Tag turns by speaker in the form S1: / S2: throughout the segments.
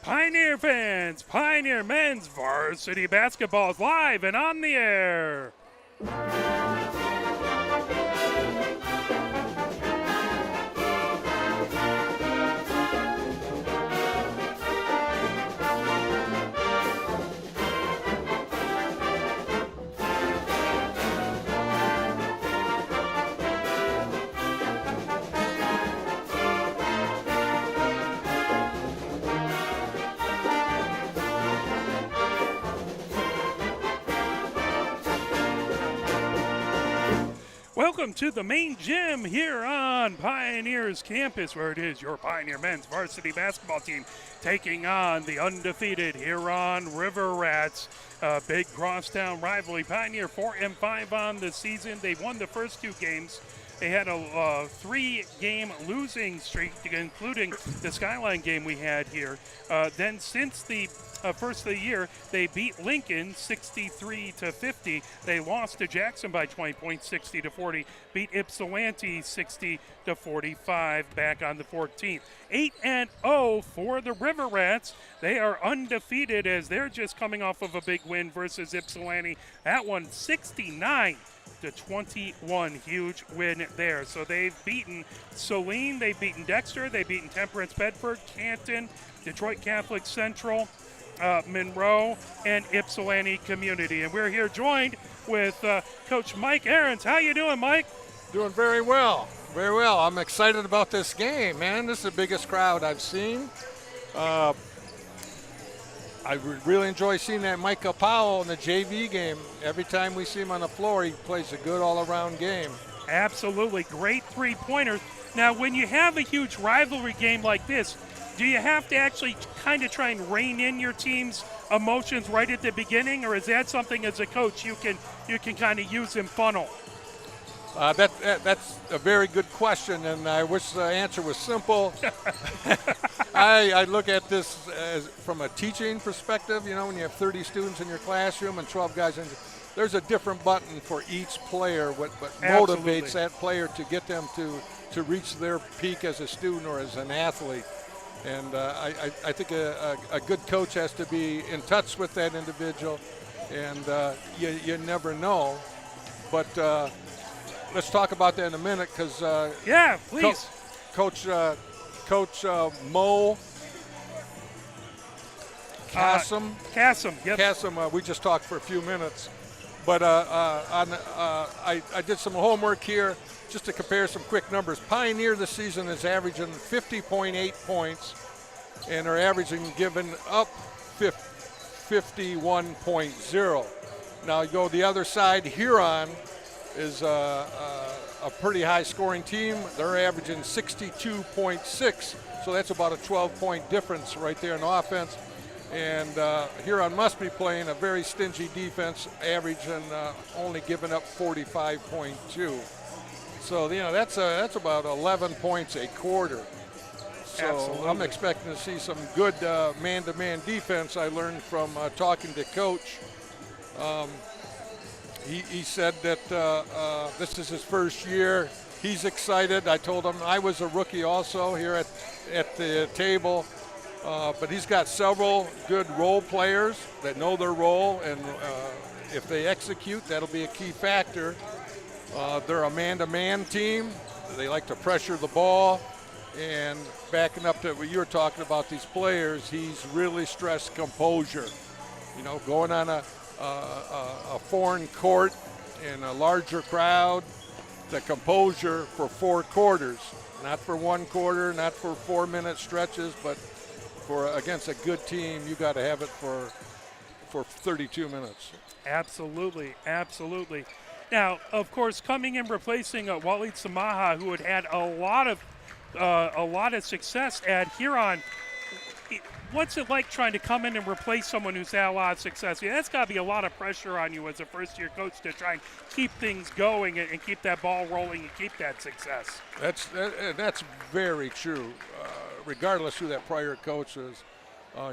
S1: Pioneer fans, Pioneer men's varsity basketball is live and on the air. Welcome to the main gym here on Pioneers campus, where it is your Pioneer men's varsity basketball team taking on the undefeated Huron River Rats. Big crosstown rivalry. Pioneer 4-5 on the season. They won the first two games. They had a three-game losing streak, including the Skyline game we had here. Then since the first of the year, they beat Lincoln 63-50. They lost to Jackson by 20 points, 60-40. Beat Ypsilanti 60-45 back on the 14th. 8-0 for the River Rats. They are undefeated as they're just coming off of a big win versus Ypsilanti. That one 69-21, huge win there. So they've beaten Saline, they've beaten Dexter, they've beaten Temperance Bedford, Canton, Detroit Catholic Central, Monroe, and Ypsilanti Community. And we're here joined with Coach Mike Ahrens. How you doing, Mike?
S2: Doing very well, very well. I'm excited about this game, man. This is the biggest crowd I've seen. I really enjoy seeing that Micah Powell in the JV game. Every time we see him on the floor, he plays a good all-around game.
S1: Absolutely. Great three-pointers. Now, when you have a huge rivalry game like this, do you have to actually kind of try and rein in your team's emotions right at the beginning, or is that something as a coach you can kind of use and funnel?
S2: That's a very good question, and I wish the answer was simple. I look at this as from a teaching perspective. You know, when you have 30 students in your classroom and 12 guys, there's a different button for each player, what motivates that player to get them to reach their peak as a student or as an athlete. And I think a good coach has to be in touch with that individual, and you never know. But let's talk about that in a minute, because
S1: yeah, please,
S2: Coach Mo Kasem.
S1: Yep.
S2: Kasem, we just talked for a few minutes, but I did some homework here just to compare some quick numbers. Pioneer this season is averaging 50.8 points, and are averaging giving up 51.0. Now you go the other side. Huron is a pretty high scoring team. They're averaging 62.6, so that's about a 12-point difference right there in offense. And Huron must be playing a very stingy defense, averaging only giving up 45.2. So that's about 11 points a quarter. So
S1: Absolutely.
S2: I'm expecting to see some good man-to-man defense. I learned from talking to Coach. He said that this is his first year. He's excited. I told him I was a rookie also here at the table. But he's got several good role players that know their role, and if they execute, that'll be a key factor. They're a man-to-man team. They like to pressure the ball. And backing up to what you were talking about, these players, he's really stressed composure. You know, going on a foreign court in a larger crowd, the composure for 4 quarters, not for 1 quarter, not for 4-minute stretches, but for against a good team, you got to have it for 32 minutes.
S1: Absolutely. Now, of course, coming in replacing Walid Samaha, who had a lot of success at Huron. What's it like trying to come in and replace someone who's had a lot of success? Yeah, that's got to be a lot of pressure on you as a first-year coach to try and keep things going and keep that ball rolling and keep that success.
S2: That's very true. Regardless who that prior coach is,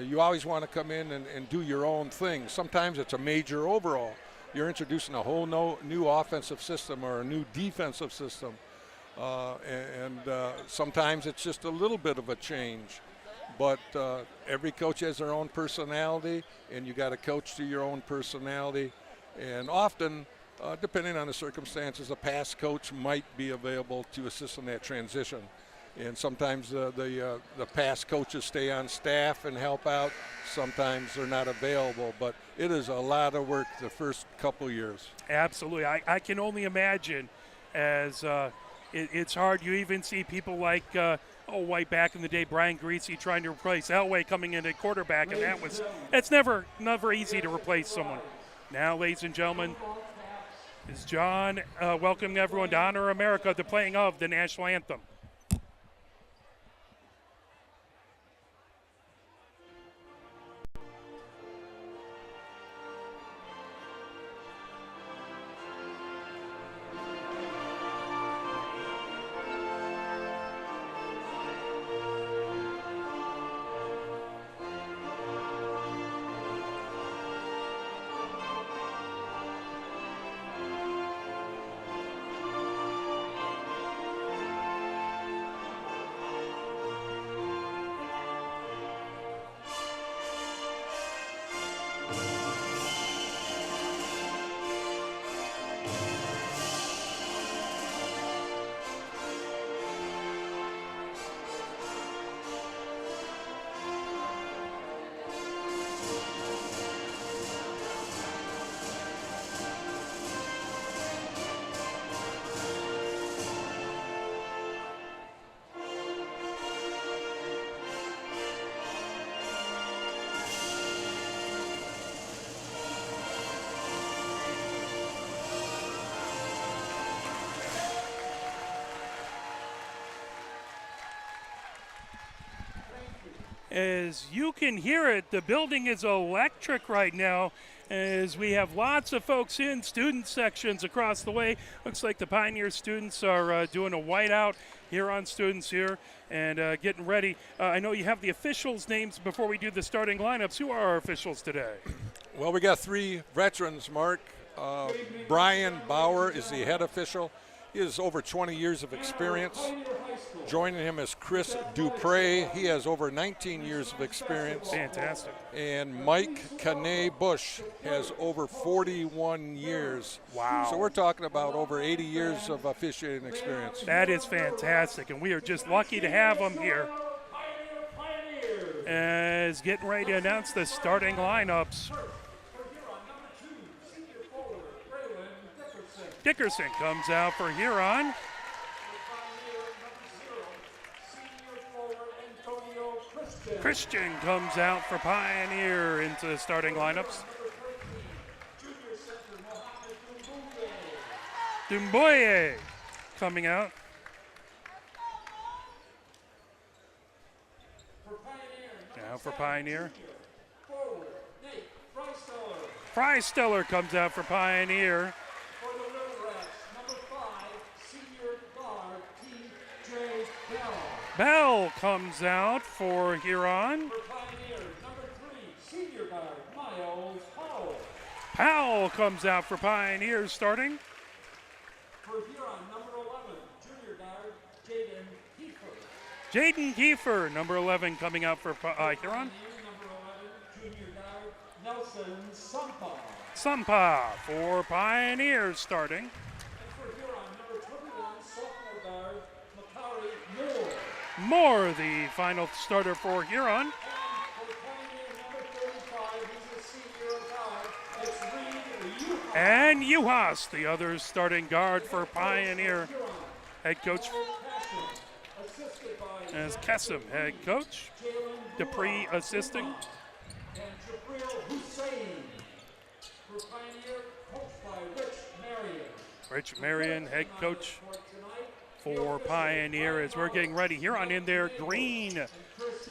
S2: you always want to come in and do your own thing. Sometimes it's a major overhaul. You're introducing a whole new offensive system or a new defensive system. And sometimes it's just a little bit of a change. but every coach has their own personality, and you got to coach to your own personality. And often, depending on the circumstances, a past coach might be available to assist in that transition. And sometimes the past coaches stay on staff and help out. Sometimes they're not available, but it is a lot of work the first couple years.
S1: Absolutely. I can only imagine, as it's hard. You even see people like, way back in the day, Brian Greasy trying to replace Elway coming in at quarterback, and it's never easy to replace someone. Now, ladies and gentlemen, is John welcoming everyone to honor America, the playing of the national anthem. As you can hear it, the building is electric right now as we have lots of folks in student sections across the way. Looks like the Pioneer students are doing a whiteout. Huron students here and getting ready. I know you have the officials' names before we do the starting lineups. Who are our officials today?
S2: Well, we got 3 veterans, Mark. Brian Bauer is the head official. He has over 20 years of experience. Joining him is Chris Dupre. He has over 19 years of experience.
S1: Fantastic.
S2: And Mike Canay-Bush has over 41 years.
S1: Wow.
S2: So we're talking about over 80 years of officiating experience.
S1: That is fantastic, and we are just lucky to have them here. As getting ready to announce the starting lineups. Dickerson comes out for Huron. Christian comes out for Pioneer into the starting lineups. Dumboye coming out. Now for Pioneer. Freisteller comes out for Pioneer. Bell comes out for Huron. Powell comes out for Pioneers starting.
S3: For Huron, number 11, junior guard, Jaden Kiefer.
S1: Jaden Kiefer, number 11, coming out for Huron.
S3: Number 11, junior guard, Nelson Sampa.
S1: Sampa for Pioneers starting.
S3: And for Huron, number 21, sophomore guard, Makari Moore.
S1: Moore, the final starter for Huron.
S3: And for Pioneer, number 35, he's a senior guard, it's Reed Uhas.
S1: And Uhas, the other starting guard for Pioneer. Head coach as Kessim, head coach. Dupree assisting.
S3: And Jabril Hussein. For Pioneer, coached by Rich Marion.
S1: Rich Marion, head coach
S3: For tonight,
S1: for Pioneer as we're getting ready. Huron in their green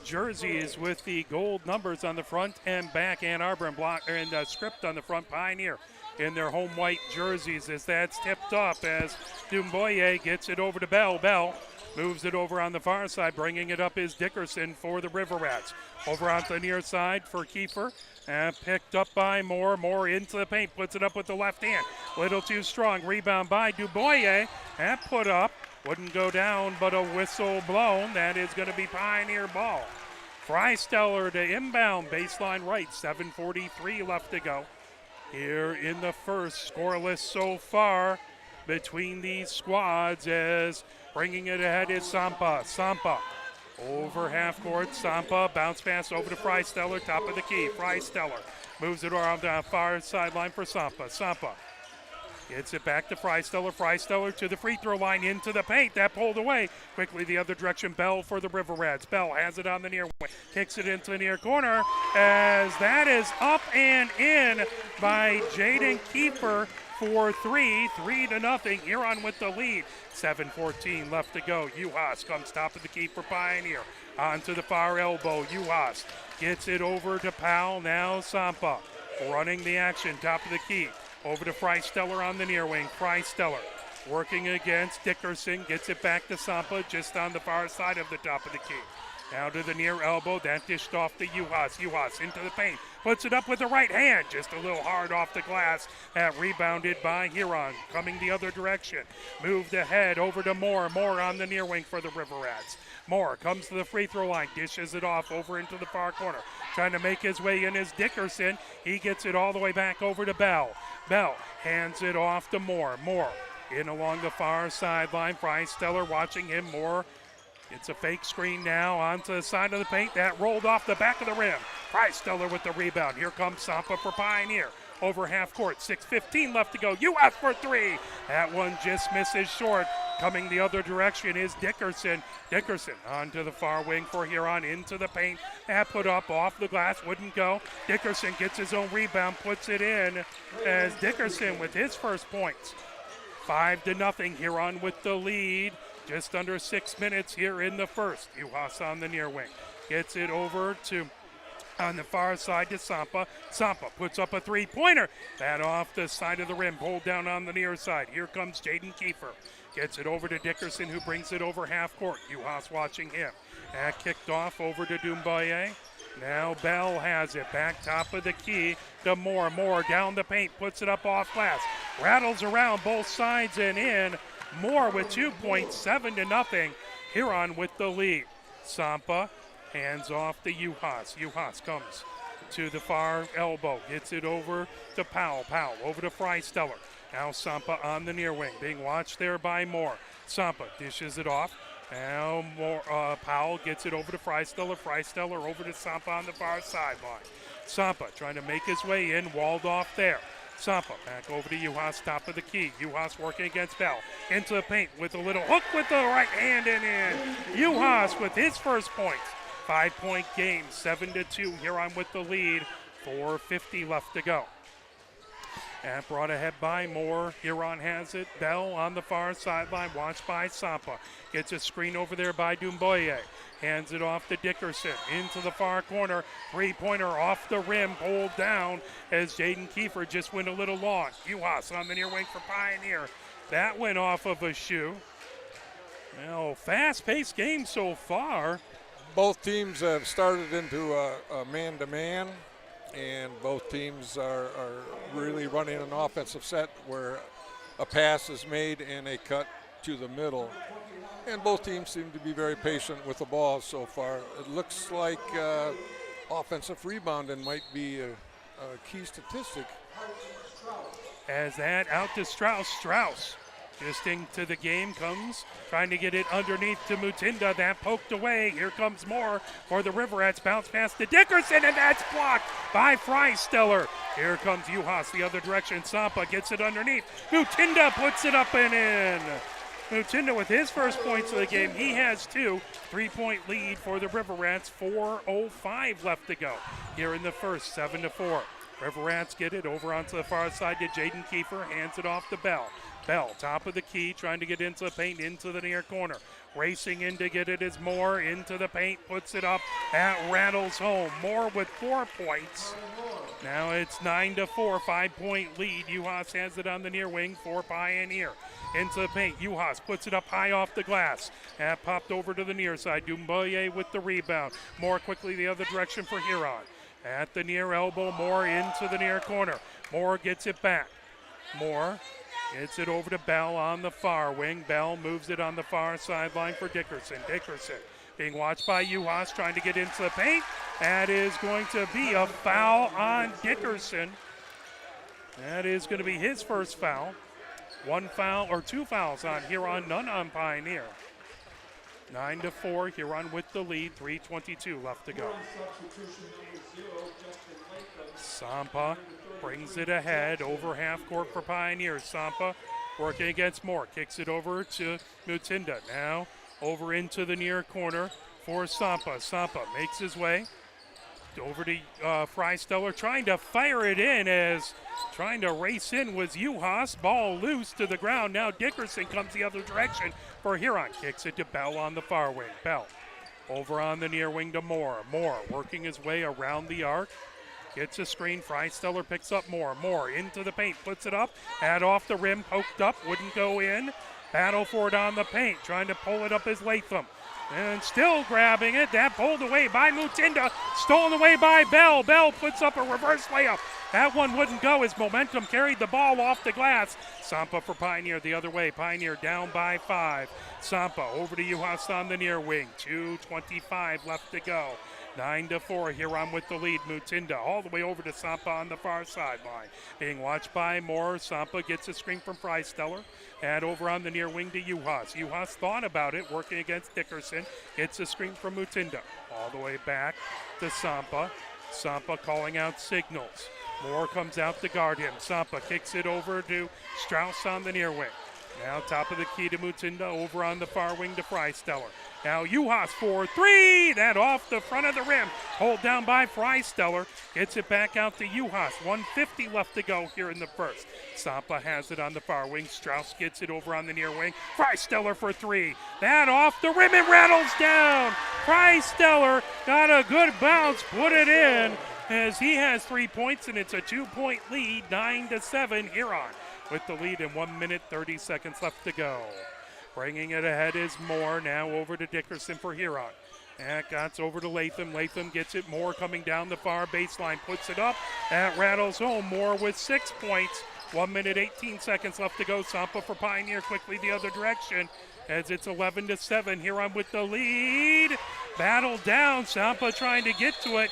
S1: jerseys with the gold numbers on the front and back. Ann Arbor and script on the front. Pioneer in their home white jerseys as that's tipped up as Dumboye gets it over to Bell. Bell moves it over on the far side. Bringing it up is Dickerson for the River Rats. Over on the near side for Kiefer. And picked up by Moore. Moore into the paint. Puts it up with the left hand. Little too strong. Rebound by Dumboye. And put up. Wouldn't go down, but a whistle blown. That is going to be Pioneer ball. Freisteller to inbound, baseline right, 7:43 left to go. Here in the first, scoreless so far between these squads, as bringing it ahead is Sampa. Sampa over half court. Sampa bounce pass over to Freisteller, top of the key. Freisteller moves it around the far sideline for Sampa. Sampa gets it back to Freisteller. Freisteller to the free throw line, into the paint. That pulled away. Quickly the other direction. Bell for the River Rats. Bell has it on the near wing. Kicks it into the near corner, as that is up and in by Jaden Kiefer for three. 3-0. Huron with the lead. 7:14 left to go. Uhas comes top of the key for Pioneer. Onto the far elbow. Uhas gets it over to Powell. Now Sampa running the action. Top of the key. Over to Freisteller on the near wing. Freisteller working against Dickerson. Gets it back to Sampa just on the far side of the top of the key. Now to the near elbow. That dished off to Uhas. Uhas into the paint. Puts it up with the right hand. Just a little hard off the glass. That rebounded by Huron. Coming the other direction. Moved ahead over to Moore. Moore on the near wing for the River Rats. Moore comes to the free throw line. Dishes it off over into the far corner. Trying to make his way in is Dickerson. He gets it all the way back over to Bell. Bell hands it off to Moore. Moore in along the far sideline. Freisteller watching him. Moore gets a fake screen now onto the side of the paint. That rolled off the back of the rim. Freisteller with the rebound. Here comes Sampa for Pioneer. Over half court. 6:15 left to go. US for three. That one just misses short. Coming the other direction is Dickerson. Dickerson onto the far wing for Huron, into the paint. That put up off the glass, wouldn't go. Dickerson gets his own rebound, puts it in, as Dickerson with his first points. 5-0. Huron with the lead. Just under 6 minutes here in the first. Uhas on the near wing. Gets it over to on the far side to Sampa. Sampa puts up a three-pointer. That off the side of the rim, pulled down on the near side. Here comes Jaden Kiefer. Gets it over to Dickerson, who brings it over half court. Uhas watching him. That kicked off over to Dumbaye. Now Bell has it. Back top of the key to Moore. Moore down the paint, puts it up off glass. Rattles around both sides and in. Moore with 2 points, 7-0. Huron with the lead. Sampa hands off to Uhas. Uhas comes to the far elbow. Gets it over to Powell. Powell over to Freisteller. Now Sampa on the near wing. Being watched there by Moore. Sampa dishes it off. Now Powell gets it over to Freisteller. Freisteller over to Sampa on the far sideline. Sampa trying to make his way in. Walled off there. Sampa back over to Uhas, top of the key. Uhas working against Bell. Into the paint with a little hook with the right hand and in. Uhas with his first points. 5-point game, 7-2. Huron with the lead. 4:50 left to go. And brought ahead by Moore. Huron has it. Bell on the far sideline, watched by Sampa. Gets a screen over there by Dumboye. Hands it off to Dickerson. Into the far corner. Three-pointer off the rim, pulled down as Jaden Kiefer just went a little long. Uhas on the near wing for Pioneer. That went off of a shoe. Well, fast-paced game so far.
S2: Both teams have started into a man-to-man, and both teams are really running an offensive set where a pass is made and a cut to the middle. And both teams seem to be very patient with the ball so far. It looks like offensive rebounding might be a key statistic.
S1: As that out to Strauss. Strauss just into the game comes, trying to get it underneath to Mutinda. That poked away. Here comes Moore for the River Rats. Bounce pass to Dickerson, and that's blocked by Freisteller. Here comes Uhas the other direction. Sampa gets it underneath. Mutinda puts it up and in. Mutinda with his first points of the game. He has two. 3-point lead for the River Rats. 4:05 left to go here in the first. 7-4. River Rats get it over onto the far side to Jaden Kiefer. Hands it off to Bell. Bell, top of the key, trying to get into the paint, into the near corner. Racing in to get it is Moore, into the paint, puts it up. That rattles home. Moore with 4 points. Now it's 9-4, 5-point lead. Uhas has it on the near wing for Pioneer. Into the paint, Uhas puts it up high off the glass. That popped over to the near side. Dumboye with the rebound. Moore quickly the other direction for Huron. At the near elbow, Moore into the near corner. Moore gets it back. Moore Gets it over to Bell on the far wing. Bell moves it on the far sideline for Dickerson. Dickerson being watched by Uhas, trying to get into the paint. That is going to be a foul on Dickerson. That is going to be his first foul. One foul or two fouls on Huron, none on Pioneer. 9-4, Huron with the lead, 3:22 left to go. Sampa brings it ahead over half court for Pioneer. Sampa working against Moore, kicks it over to Mutinda. Now over into the near corner for Sampa. Sampa makes his way over to Freisteller, trying to fire it in as trying to race in was Uhas. Ball loose to the ground. Now Dickerson comes the other direction for Huron. Kicks it to Bell on the far wing. Bell over on the near wing to Moore. Moore working his way around the arc. Gets a screen. Freisteller picks up Moore. Moore into the paint. Puts it up. Had off the rim. Poked up. Wouldn't go in. Battle for it on the paint. Trying to pull it up is Latham. And still grabbing it. That pulled away by Mutinda. Stolen away by Bell. Bell puts up a reverse layup. That one wouldn't go as momentum carried the ball off the glass. Sampa for Pioneer the other way. Pioneer down by 5. Sampa over to Uhas on the near wing. 2:25 left to go. 9-4, Huron with the lead. Mutinda all the way over to Sampa on the far sideline. Being watched by Moore. Sampa gets a screen from Freisteller. And over on the near wing to Uhas. Uhas thought about it, working against Dickerson. Gets a screen from Mutinda. All the way back to Sampa. Sampa calling out signals. Moore comes out to guard him. Sampa kicks it over to Strauss on the near wing. Now top of the key to Mutinda, over on the far wing to Freisteller. Now Uhas for 3, that off the front of the rim. Hold down by Freisteller, gets it back out to Uhas. 1:50 left to go here in the first. Sampa has it on the far wing. Strauss gets it over on the near wing. Freisteller for 3, that off the rim and rattles down. Freisteller got a good bounce, put it in as he has 3 points, and it's a 2-point lead, 9-7 Huron with the lead and 1 minute 30 seconds left to go. Bringing it ahead is Moore. Now over to Dickerson for Huron. That gets over to Latham. Latham gets it. Moore coming down the far baseline. Puts it up. That rattles home. Moore with 6 points. 1 minute 18 seconds left to go. Sampa for Pioneer quickly the other direction as it's 11-7. Huron with the lead. Battle down. Sampa trying to get to it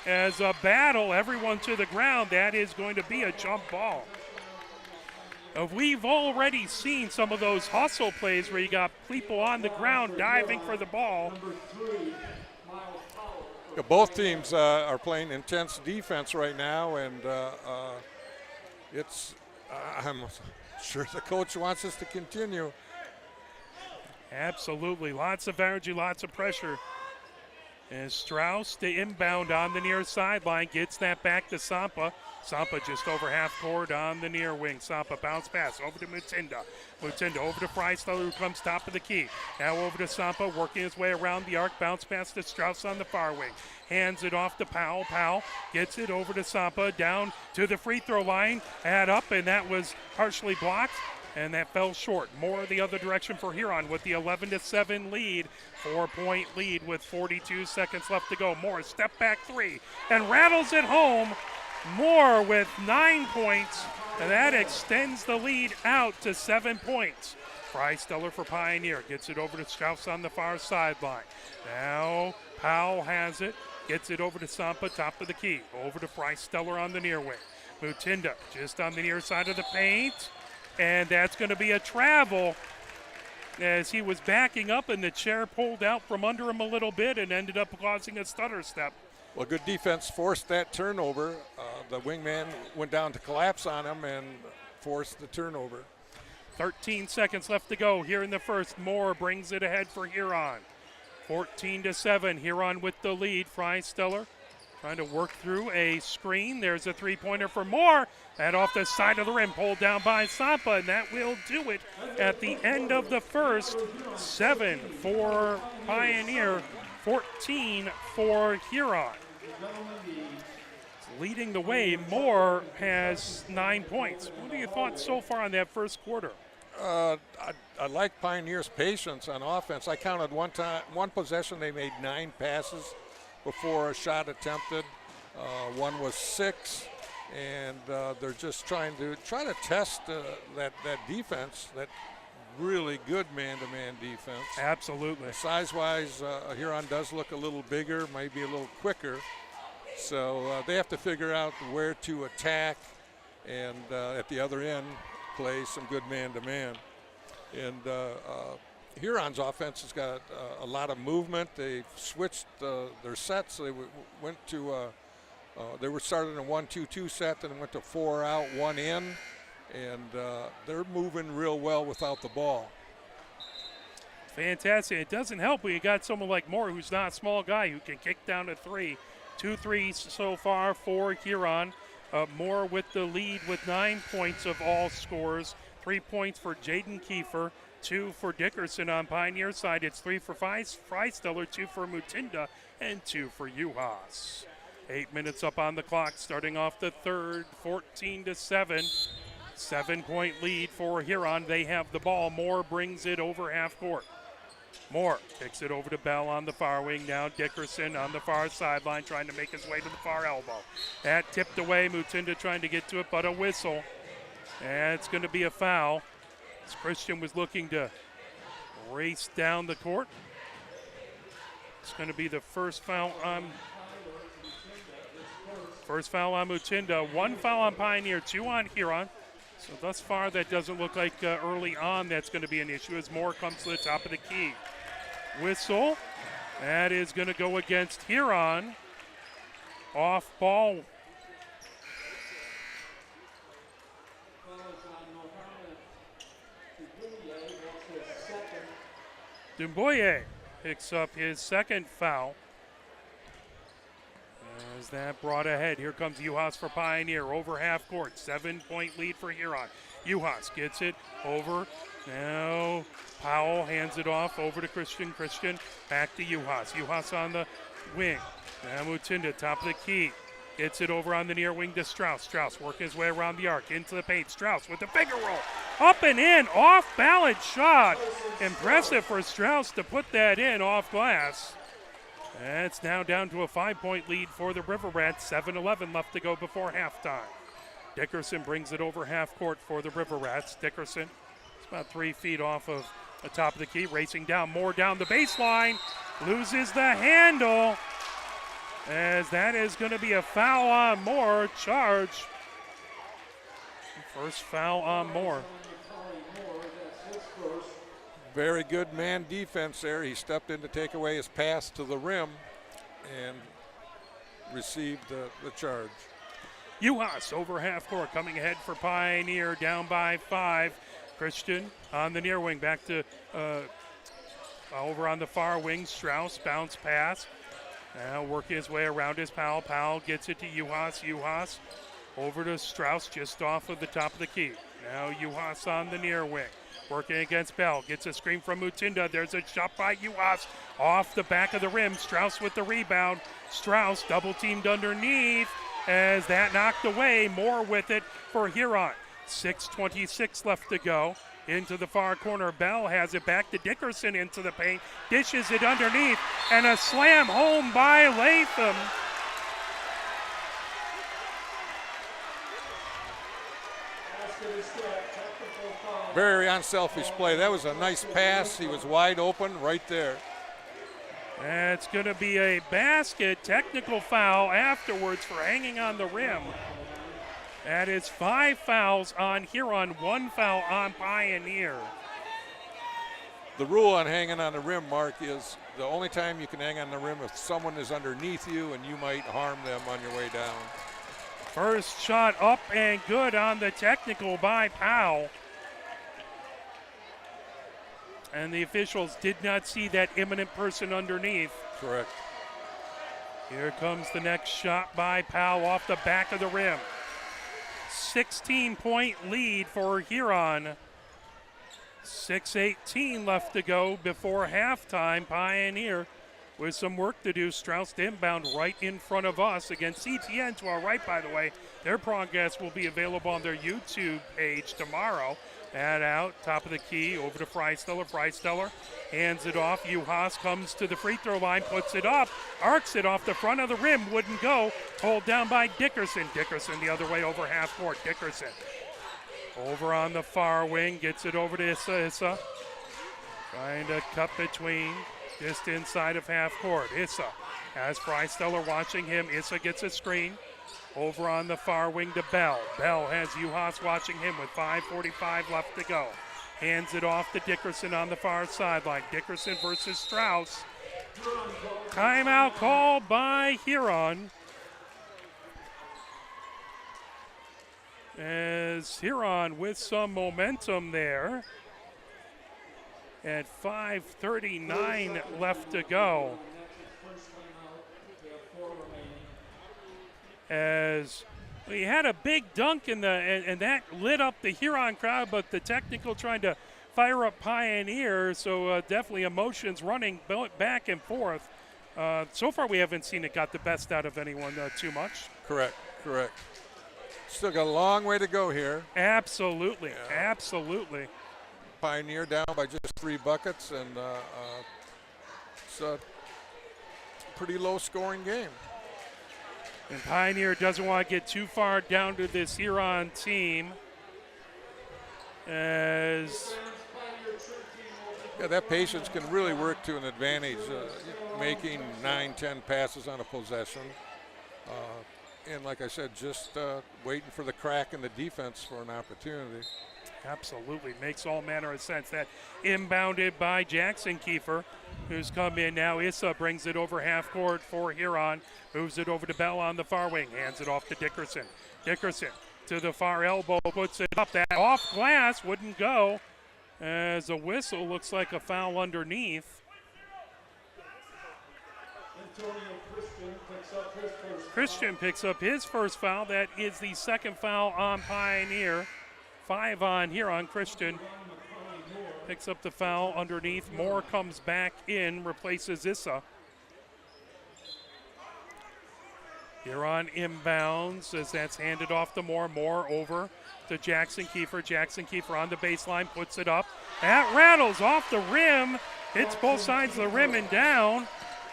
S1: as a battle. Everyone to the ground. That is going to be a jump ball. We've already seen some of those hustle plays where you got people on the ground diving for the ball.
S2: Both teams are playing intense defense right now, and I'm sure the coach wants us to continue.
S1: Absolutely. Lots of energy, lots of pressure. And Strauss, the inbound on the near sideline, gets that back to Sampa. Sampa just over half court on the near wing. Sampa bounce pass over to Mutinda. Mutinda over to Freisteller, who comes top of the key. Now over to Sampa, working his way around the arc. Bounce pass to Strauss on the far wing. Hands it off to Powell. Powell gets it over to Sampa, down to the free throw line. Add up, and that was partially blocked, and that fell short. More the other direction for Huron with the 11-7 lead. 4-point lead with 42 seconds left to go. Moore step back 3 and rattles it home. Moore with 9 points, and that extends the lead out to 7 points. Freisteller for Pioneer gets it over to Strauss on the far sideline. Now Powell has it, gets it over to Sampa, top of the key. Over to Freisteller on the near wing. Mutinda just on the near side of the paint, and that's going to be a travel as he was backing up and the chair pulled out from under him a little bit and ended up causing a stutter step.
S2: Well, good defense forced that turnover. The wingman went down to collapse on him and forced the turnover.
S1: 13 seconds left to go here in the first. Moore brings it ahead for Huron. 14-7, Huron with the lead. Freisteller trying to work through a screen. There's a three-pointer for Moore. That off the side of the rim, pulled down by Sampa, and that will do it at the end of the first. 7 for Pioneer, 14 for Huron. Leading the way, Moore has 9 points. What are your thoughts so far on that first quarter?
S2: I like Pioneer's patience on offense. I counted one possession, they made 9 passes before a shot attempted. One was 6, and they're just trying to test that defense, that really good man-to-man defense.
S1: Absolutely.
S2: Size-wise, Huron does look a little bigger, maybe a little quicker. So they have to figure out where to attack, and at the other end, play some good man-to-man. And Huron's offense has got a lot of movement. They switched their sets. They went to they were starting a 1-2-2 set, and went to 4 out, 1 in, and they're moving real well without the ball.
S1: Fantastic. It doesn't help when you got someone like Moore, who's not a small guy, who can kick down to 3. 2 threes so far for Huron. Moore with the lead with 9 points of all scores. 3 points for Jaden Kiefer, 2 for Dickerson on Pioneer side. It's 3 for Freisteller, 2 for Mutinda, and 2 for Uhas. 8 minutes up on the clock, starting off the third, 14-7. 7-point lead for Huron. They have the ball. Moore brings it over half court. Moore kicks it over to Bell on the far wing. Now Dickerson on the far sideline trying to make his way to the far elbow. That tipped away. Mutinda trying to get to it, but a whistle. And it's going to be a foul. As Christian was looking to race down the court. It's going to be the first foul on Mutinda. 1 foul on Pioneer, 2 on Huron. So thus far, that doesn't look like early on that's going to be an issue as Moore comes to the top of the key. Whistle. That is going to go against Huron. Off ball. Dumboye picks up his second foul. As that brought ahead, here comes Uhas for Pioneer over half court. 7-point lead for Huron. Uhas gets it over. Now Powell hands it off over to Christian. Christian back to Uhas. Uhas on the wing. Now Mutinda, top of the key. Gets it over on the near wing to Strauss. Strauss working his way around the arc into the paint. Strauss with the finger roll. Up and in, off balance shot. Impressive for Strauss to put that in off glass. And it's now down to a 5-point lead for the River Rats. 7-11 left to go before halftime. Dickerson brings it over half court for the River Rats. Dickerson is about 3 feet off of the top of the key, racing down. Moore down the baseline, loses the handle. As that is going to be a foul on Moore. Charge. First foul on Moore.
S2: Very good man defense there. He stepped in to take away his pass to the rim and received the charge.
S1: Uhas over half court, coming ahead for Pioneer, down by 5. Christian on the near wing, back to over on the far wing. Strauss, bounce pass. Now working his way around his Powell. Powell gets it to Uhas. Uhas over to Strauss, just off of the top of the key. Now Uhas on the near wing. Working against Bell, gets a screen from Mutinda. There's a shot by Uhas off the back of the rim. Strauss with the rebound. Strauss double teamed underneath as that knocked away. Moore with it for Huron. 6:26 left to go. Into the far corner. Bell has it back to Dickerson into the paint. Dishes it underneath and a slam home by Latham.
S2: Very unselfish play. That was a nice pass. He was wide open right there.
S1: It's going to be a basket. Technical foul afterwards for hanging on the rim. That is 5 fouls on Huron, 1 foul on Pioneer.
S2: The rule on hanging on the rim, Mark, is the only time you can hang on the rim if someone is underneath you and you might harm them on your way down.
S1: First shot up and good on the technical by Powell. And the officials did not see that imminent person underneath.
S2: Correct.
S1: Here comes the next shot by Powell off the back of the rim. 16-point lead for Huron. 6:18 left to go before halftime. Pioneer with some work to do. Strauss inbound right in front of us against CTN to our right, by the way. Their broadcast will be available on their YouTube page tomorrow. That out, top of the key, over to Freisteller. Freisteller hands it off. Juhas comes to the free throw line, puts it up, arcs it off the front of the rim, wouldn't go. Pulled down by Dickerson. Dickerson the other way over half court. Dickerson over on the far wing, gets it over to Issa. Issa trying to cut between, just inside of half court. Issa has Freisteller watching him. Issa gets a screen. Over on the far wing to Bell. Bell has Juhas watching him with 5:45 left to go. Hands it off to Dickerson on the far sideline. Dickerson versus Strauss. Timeout called by Huron. As Huron with some momentum there. At 5:39 left to go. As we had a big dunk in and that lit up the Huron crowd, but the technical trying to fire up Pioneer, so definitely emotions running back and forth. So far we haven't seen it got the best out of anyone too much.
S2: Correct. Still got a long way to go here.
S1: Absolutely, absolutely.
S2: Pioneer down by just 3 buckets, and it's a pretty low scoring game.
S1: And Pioneer doesn't want to get too far down to this Huron team. As
S2: that patience can really work to an advantage, making 9-10 passes on a possession. And like I said, just waiting for the crack in the defense for an opportunity.
S1: Absolutely. Makes all manner of sense. That inbounded by Jackson Kiefer, who's come in now. Issa brings it over half court for Huron. Moves it over to Bell on the far wing. Hands it off to Dickerson. Dickerson to the far elbow. Puts it up. That off glass wouldn't go. As a whistle looks like a foul underneath. Christian picks up his first foul. That is the second foul on Pioneer. 5 on Huron. Christian picks up the foul underneath. Moore comes back in, replaces Issa. Huron inbounds as that's handed off to Moore. Moore over to Jackson Kiefer. Jackson Kiefer on the baseline, puts it up. That rattles off the rim. Hits both sides of the rim and down.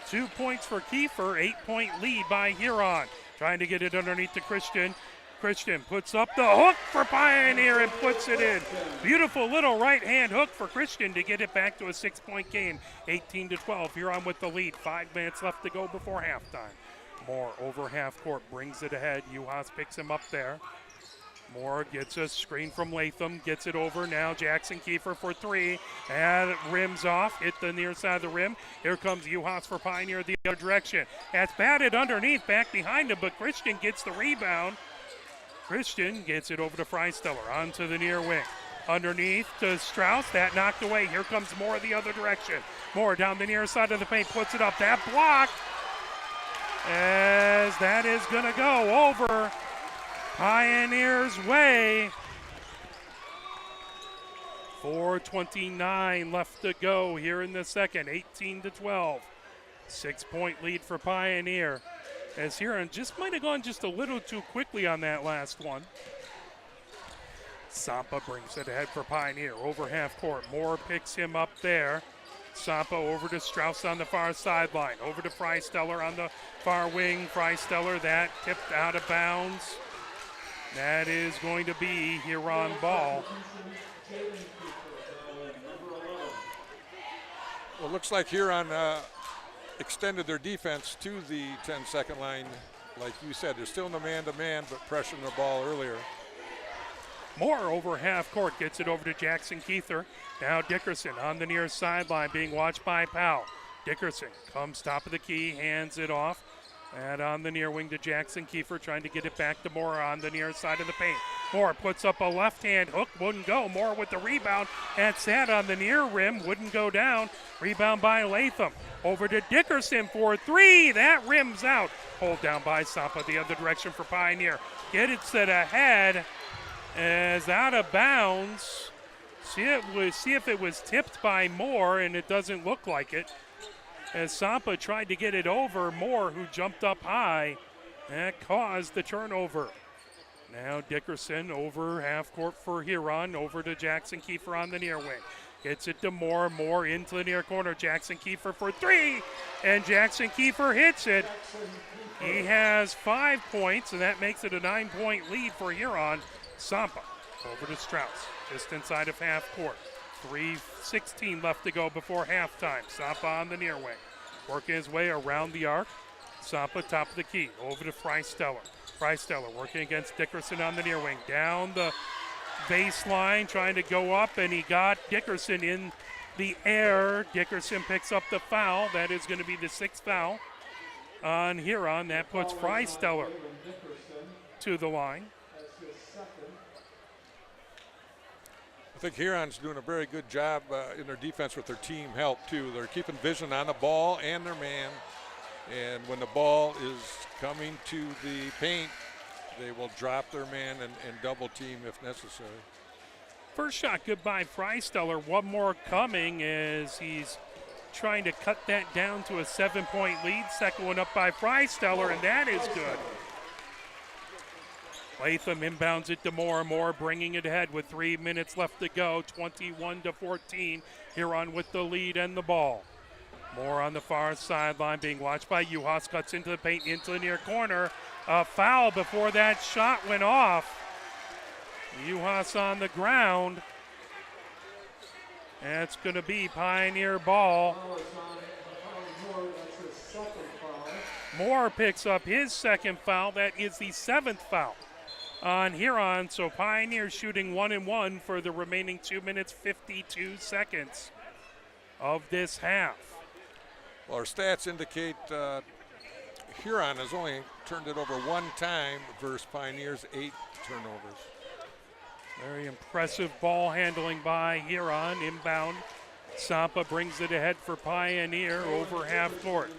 S1: 2 points for Kiefer. 8-point lead by Huron. Trying to get it underneath to Christian. Christian puts up the hook for Pioneer and puts it in. Beautiful little right-hand hook for Christian to get it back to a 6-point game. 18-12, Huron with the lead. 5 minutes left to go before halftime. Moore over half court, brings it ahead. Juhas picks him up there. Moore gets a screen from Latham, gets it over now. Jackson Kiefer for 3, and it rims off, hit the near side of the rim. Here comes Juhas for Pioneer the other direction. That's batted underneath, back behind him, but Christian gets the rebound. Christian gets it over to Freisteller, onto the near wing. Underneath to Strauss, that knocked away. Here comes Moore the other direction. Moore down the near side of the paint, puts it up. That blocked, as that is going to go over Pioneer's way. 4:29 left to go here in the second. 18-12. 6-point lead for Pioneer. As Huron just might have gone just a little too quickly on that last one. Sampa brings it ahead for Pioneer over half court. Moore picks him up there. Sampa over to Strauss on the far sideline. Over to Freisteller on the far wing. Freisteller, that tipped out of bounds. That is going to be Huron ball.
S2: Well, it looks like Huron extended their defense to the 10-second line. Like you said, they're still in the man-to-man, but pressuring the ball earlier.
S1: Moore over half court, gets it over to Jackson Kiefer. Now Dickerson on the near sideline, being watched by Powell. Dickerson comes top of the key, hands it off. And on the near wing to Jackson Kiefer, trying to get it back to Moore on the near side of the paint. Moore puts up a left-hand hook, wouldn't go. Moore with the rebound, and sat on the near rim, wouldn't go down. Rebound by Latham. Over to Dickerson for 3. That rims out. Pulled down by Sampa the other direction for Pioneer. Get it set ahead as out of bounds. See if it was tipped by Moore, and it doesn't look like it. As Sampa tried to get it over Moore, who jumped up high. That caused the turnover. Now Dickerson over half court for Huron, over to Jackson Kiefer on the near wing. Gets it to Moore into the near corner. Jackson Kiefer for three, and Jackson Kiefer hits it. He has 5 points, and that makes it a 9-point lead for Huron. Sampa over to Strauss, just inside of half court. 3:16 left to go before halftime. Sampa on the near wing, working his way around the arc. Sampa top of the key, over to Freisteller. Freisteller working against Dickerson on the near wing. Down the baseline, trying to go up, and he got Dickerson in the air. Dickerson picks up the foul. That is going to be the 6th foul on Huron. That puts Freisteller to the line.
S2: I think Huron's doing a very good job in their defense with their team help, too. They're keeping vision on the ball and their man. And when the ball is coming to the paint, they will drop their man and double team if necessary.
S1: First shot good by Freisteller. One more coming as he's trying to cut that down to a 7-point lead. Second one up by Freisteller, and that is good. Latham inbounds it to Moore. Moore bringing it ahead with 3 minutes left to go. 21-14. Huron with the lead and the ball. Moore on the far sideline being watched by Juhas. Cuts into the paint, into the near corner. A foul before that shot went off. Juhas on the ground. That's going to be Pioneer ball. Moore picks up his second foul. That is the 7th foul on Huron. So Pioneers shooting 1-1 for the remaining 2 minutes, 52 seconds of this half.
S2: Well, our stats indicate Huron has only turned it over 1 time versus Pioneers' 8 turnovers.
S1: Very impressive ball handling by Huron. Inbound. Sampa brings it ahead for Pioneer over half court.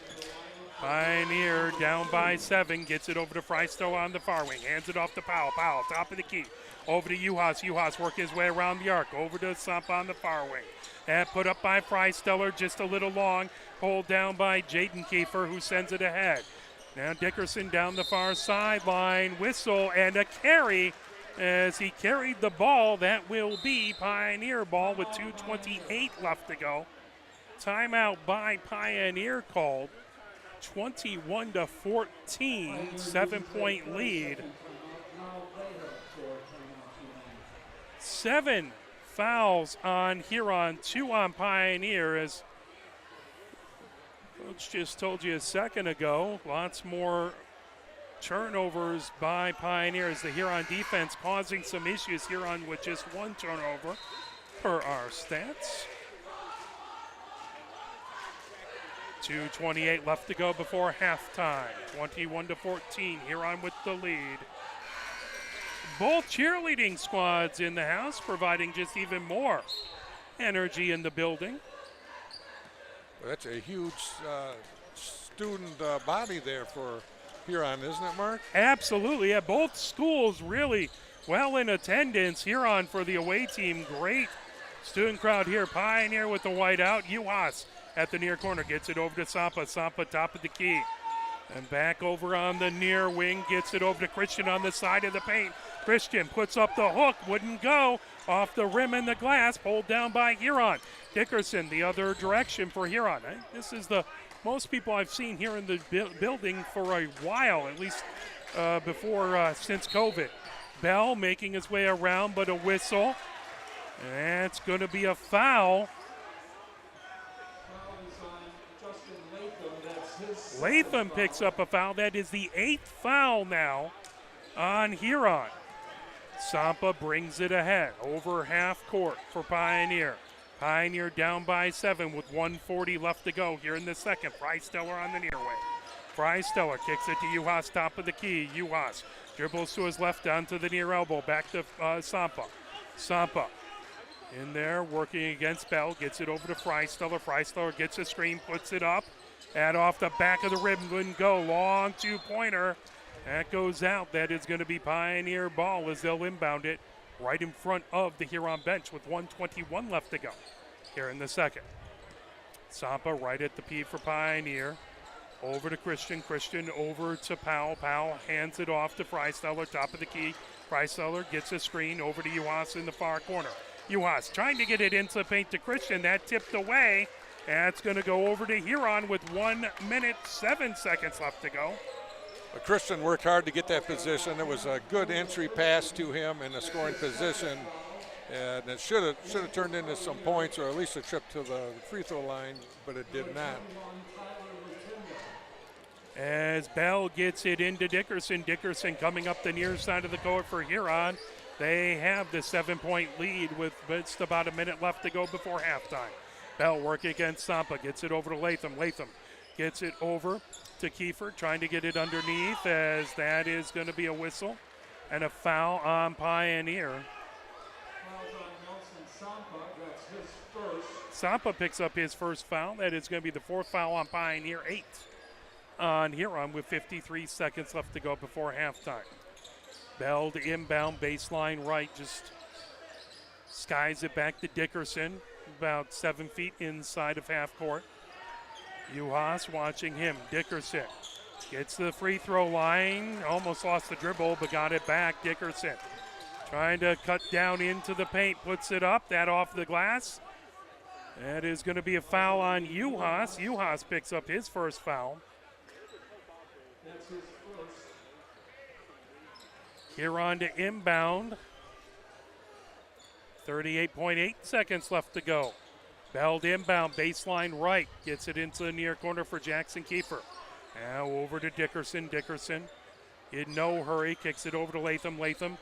S1: Pioneer down by 7, gets it over to Freisteller on the far wing, hands it off to Powell. Powell, top of the key, over to Juhas. Juhas working his way around the arc, over to Sampa on the far wing. And put up by Freisteller, just a little long, pulled down by Jaden Kiefer, who sends it ahead. Now Dickerson down the far sideline, whistle and a carry as he carried the ball. That will be Pioneer ball with 2:28 left to go. Timeout by Pioneer called. 21-14, 7-point lead. 7 fouls on Huron, 2 on Pioneer, as Coach just told you a second ago. Lots more turnovers by Pioneer as the Huron defense causing some issues. Huron with just 1 turnover per our stats. 2:28 left to go before halftime. 21-14, Huron with the lead. Both cheerleading squads in the house providing just even more energy in the building.
S2: That's a huge student body there for Huron, isn't it, Mark?
S1: Absolutely. Yeah, both schools really well in attendance. Huron for the away team. Great student crowd here. Pioneer with the white out. Juhas at the near corner gets it over to Sampa. Sampa top of the key. And back over on the near wing. Gets it over to Christian on the side of the paint. Christian puts up the hook. Wouldn't go. Off the rim and the glass. Pulled down by Huron. Dickerson the other direction for Huron. This is the most people I've seen here in the building for a while, at least since COVID. Bell making his way around, but a whistle. And it's going to be a foul. Latham picks up a foul. That is the 8th foul now on Huron. Sampa brings it ahead over half court for Pioneer. Pioneer down by 7 with 1:40 left to go here in the second. Freisteller on the near wing. Freisteller kicks it to Juhas, top of the key. Juhas dribbles to his left down to the near elbow. Back to Sampa. Sampa in there working against Bell. Gets it over to Freisteller. Freisteller gets a screen, puts it up. And off the back of the rim, wouldn't go. Long 2-pointer. That goes out. That is going to be Pioneer ball as they'll inbound it right in front of the Huron bench with 1:21 left to go here in the second. Sampa right at the P for Pioneer. Over to Christian. Christian over to Powell. Powell hands it off to Freisteller, top of the key. Freisteller gets a screen over to Juhas in the far corner. Juhas trying to get it into the paint to Christian. That tipped away. That's going to go over to Huron with 1 minute, 7 seconds left to go.
S2: Christian worked hard to get that position. It was a good entry pass to him in a scoring position. And it should have turned into some points or at least a trip to the free throw line, but it did not.
S1: As Bell gets it into Dickerson. Dickerson coming up the near side of the court for Huron. They have the 7-point lead with just about a minute left to go before halftime. Bell working against Sampa, gets it over to Latham. Latham gets it over to Kiefer, trying to get it underneath, as that is going to be a whistle and a foul on Pioneer. Sampa picks up his first foul. That is going to be the 4th foul on Pioneer, 8 on Huron with 53 seconds left to go before halftime. Bell to inbound, baseline right, just skies it back to Dickerson, about 7 feet inside of half court. Juhas watching him. Dickerson gets to the free throw line, almost lost the dribble, but got it back. Dickerson trying to cut down into the paint, puts it up, that off the glass. That is going to be a foul on Juhas. Juhas picks up his first foul. Huron to inbound. 38.8 seconds left to go. Bell to inbound, baseline right. Gets it into the near corner for Jackson Kiefer. Now over to Dickerson. Dickerson in no hurry, kicks it over to Latham. Latham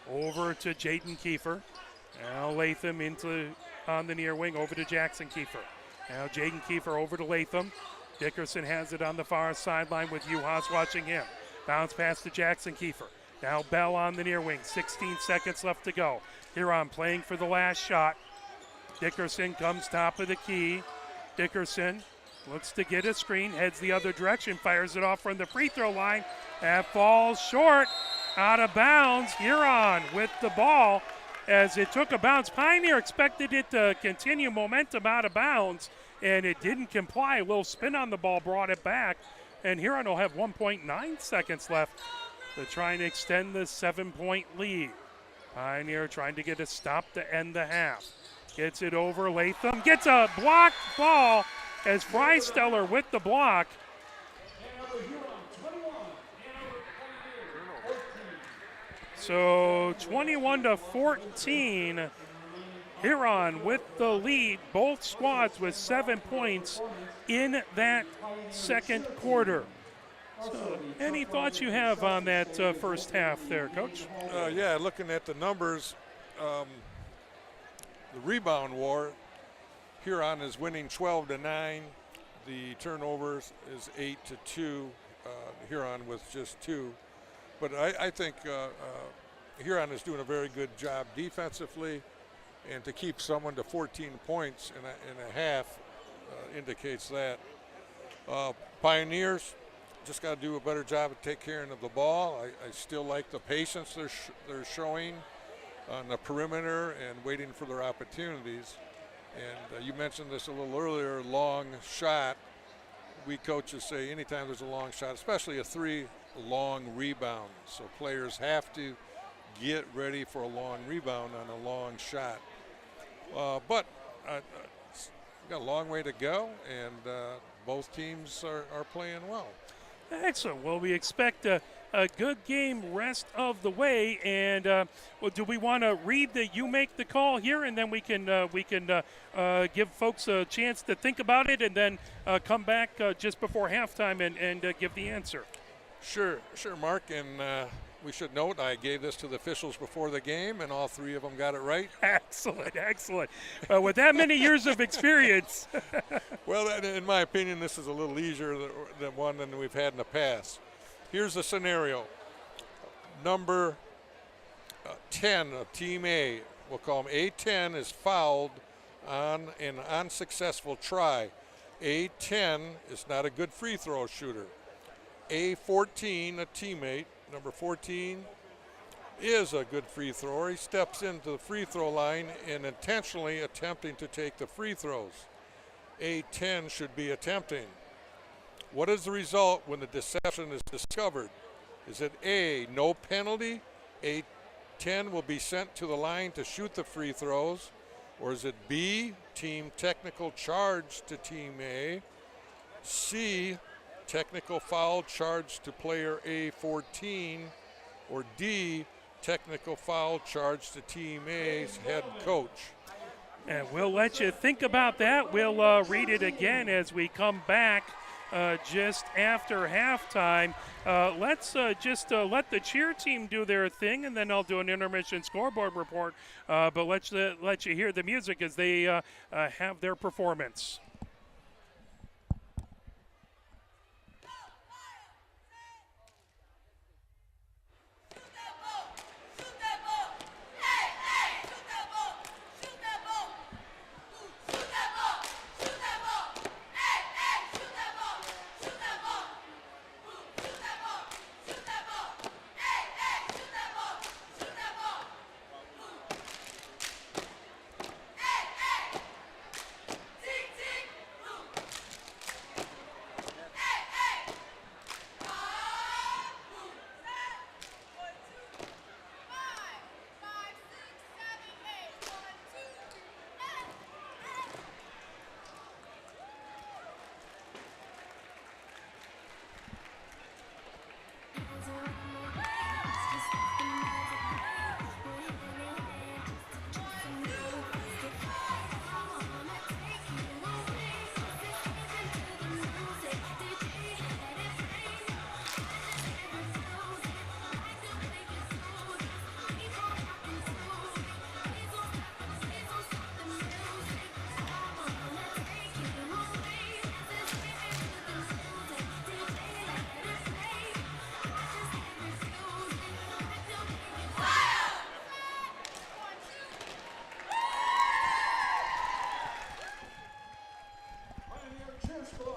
S1: over to Jaden Kiefer. Now Latham on the near wing, over to Jackson Kiefer. Now Jaden Kiefer over to Latham. Dickerson has it on the far sideline with Juhas watching him. Bounce pass to Jackson Kiefer. Now Bell on the near wing, 16 seconds left to go. Huron playing for the last shot. Dickerson comes top of the key. Dickerson looks to get a screen, heads the other direction, fires it off from the free throw line. That falls short, out of bounds. Huron with the ball as it took a bounce. Pioneer expected it to continue momentum out of bounds, and it didn't comply. A little spin on the ball brought it back, and Huron will have 1.9 seconds left to try and extend the 7-point lead. Pioneer trying to get a stop to end the half. Gets it over. Latham gets a blocked ball as Freisteller with the block. So 21-14. Huron with the lead. Both squads with 7 points in that second quarter. So, any thoughts you have on that first half there, Coach?
S2: Yeah, looking at the numbers, the rebound war, Huron is winning 12-9. The turnovers is 8-2. Huron with just 2. But I think Huron is doing a very good job defensively, and to keep someone to 14 points in a half indicates that. Pioneers just got to do a better job of taking care of the ball. I still like the patience they're showing on the perimeter and waiting for their opportunities. And you mentioned this a little earlier, long shot. We coaches say anytime there's a long shot, especially a 3 long rebound. So players have to get ready for a long rebound on a long shot. But got a long way to go, and both teams are playing well.
S1: Excellent. Well, we expect a good game rest of the way. And well, do we want to read the "You Make the Call" here, and then we can give folks a chance to think about it, and then come back just before halftime and give the answer?
S2: Sure, Mark. And we should note I gave this to the officials before the game, and all 3 of them got it right.
S1: Excellent. With that many years of experience.
S2: Well, in my opinion, this is a little easier than one than we've had in the past. Here's the scenario. Number 10 of Team A, we'll call him A10, is fouled on an unsuccessful try. A10 is not a good free throw shooter. A14, a teammate, number 14, is a good free thrower. He steps into the free throw line and intentionally attempting to take the free throws. A10 should be attempting. What is the result when the deception is discovered? Is it A, no penalty, 10 will be sent to the line to shoot the free throws? Or is it B, team technical charge to team A, C, technical foul charge to player A14, or D, technical foul charge to team A's head coach?
S1: And we'll let you think about that. We'll read it again as we come back just after halftime. Let's just let the cheer team do their thing, and then I'll do an intermission scoreboard report. But let's let you hear the music as they have their performance.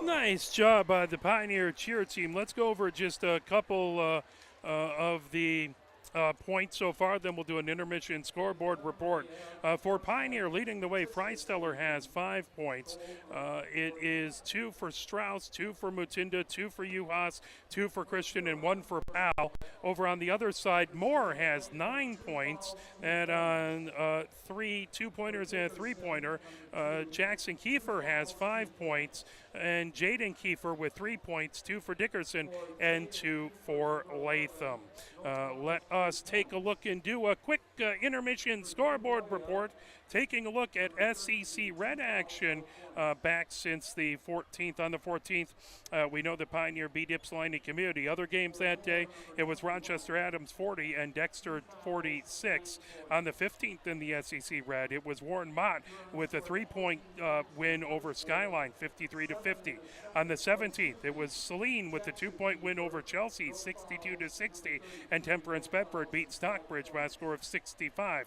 S1: Nice job by the Pioneer cheer team. Let's go over just a couple of the points so far, then we'll do an intermission scoreboard report. For Pioneer, leading the way, Freisteller has 5 points. It is 2 for Strauss, 2 for Mutinda, 2 for Uhas, 2 for Christian, and 1 for Powell. Over on the other side, Moore has 9 points, and on 3 2-pointers and a 3-pointer. Jackson Kiefer has 5 points, and Jaden Kiefer with 3 points, 2 for Dickerson and 2 for Latham. Let us take a look and do a quick intermission scoreboard report, taking a look at SEC Red action back since the 14th. On the 14th, we know the Pioneer beat Ypsilanti Community. Other games that day, it was Rochester Adams 40 and Dexter 46. On the 15th in the SEC Red, it was Warren Mott with a 3-point win over Skyline, 53-50. On the 17th, it was Saline with a 2-point win over Chelsea, 62-60, and Temperance Bedford beat Stockbridge by a score of 65-41.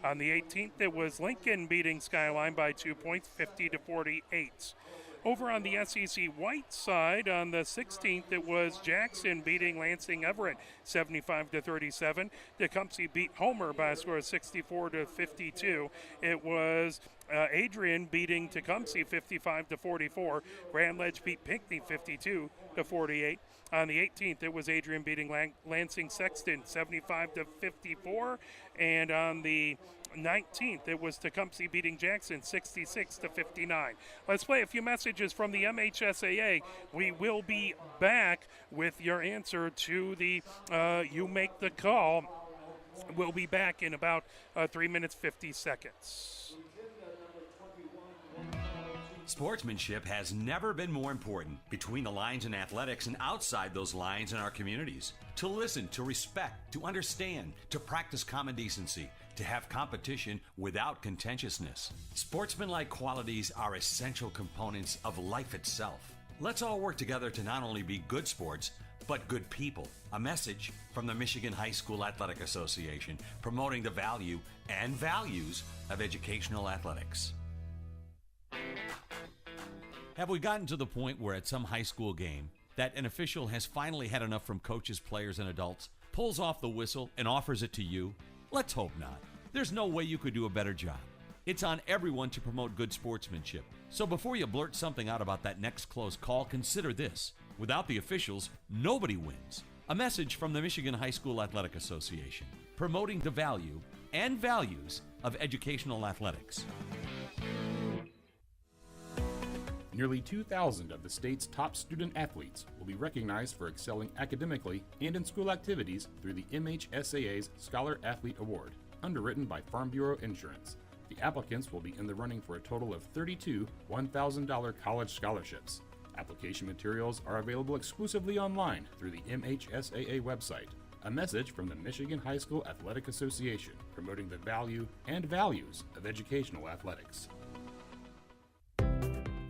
S1: On the 18th, it was Lincoln beating Skyline by 2 points, 50-48. Over on the SEC White side, on the 16th, it was Jackson beating Lansing Everett 75-37. Tecumseh beat Homer by a score of 64-52. It was Adrian beating Tecumseh 55-44. Grand Ledge beat Pinckney 52-48. On the 18th, it was Adrian beating Lansing Sexton 75-54. And on the 19th, it was Tecumseh beating Jackson 66-59. Let's play a few messages from the MHSAA. We will be back with your answer to the You Make the Call. We'll be back in about 3 minutes, 50 seconds.
S4: Sportsmanship has never been more important between the lines in athletics and outside those lines in our communities. To listen, to respect, to understand, to practice common decency, to have competition without contentiousness. Sportsmanlike qualities are essential components of life itself. Let's all work together to not only be good sports, but good people. A message from the Michigan High School Athletic Association, promoting the value and values of educational athletics. Have we gotten to the point where at some high school game that an official has finally had enough from coaches, players, and adults, pulls off the whistle, and offers it to you? Let's hope not. There's no way you could do a better job. It's on everyone to promote good sportsmanship. So before you blurt something out about that next close call, consider this. Without the officials, nobody wins. A message from the Michigan High School Athletic Association, promoting the value and values of educational athletics.
S5: Nearly 2,000 of the state's top student athletes will be recognized for excelling academically and in school activities through the MHSAA's Scholar Athlete Award, underwritten by Farm Bureau Insurance. The applicants will be in the running for a total of 32 $1,000 college scholarships. Application materials are available exclusively online through the MHSAA website. A message from the Michigan High School Athletic Association, promoting the value and values of educational athletics.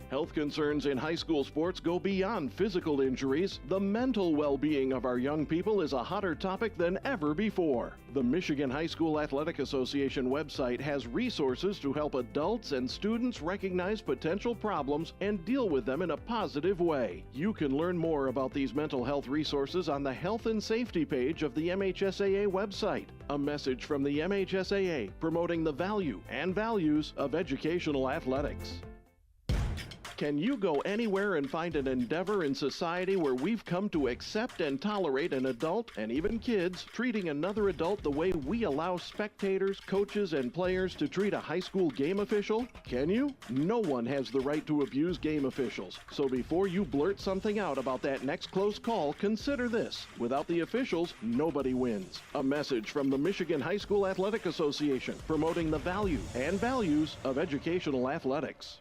S6: Health concerns in high school sports go beyond physical injuries. The mental well-being of our young people is a hotter topic than ever before. The Michigan High School Athletic Association website has resources to help adults and students recognize potential problems and deal with them in a positive way. You can learn more about these mental health resources on the Health and Safety page of the MHSAA website. A message from the MHSAA promoting the value and values of educational athletics. Can you go anywhere and find an endeavor in society where we've come to accept and tolerate an adult, and even kids, treating another adult the way we allow spectators, coaches, and players to treat a high school game official? Can you? No one has the right to abuse game officials. So before you blurt something out about that next close call, consider this. Without the officials, nobody wins. A message from the Michigan High School Athletic Association, promoting the value and values of educational athletics.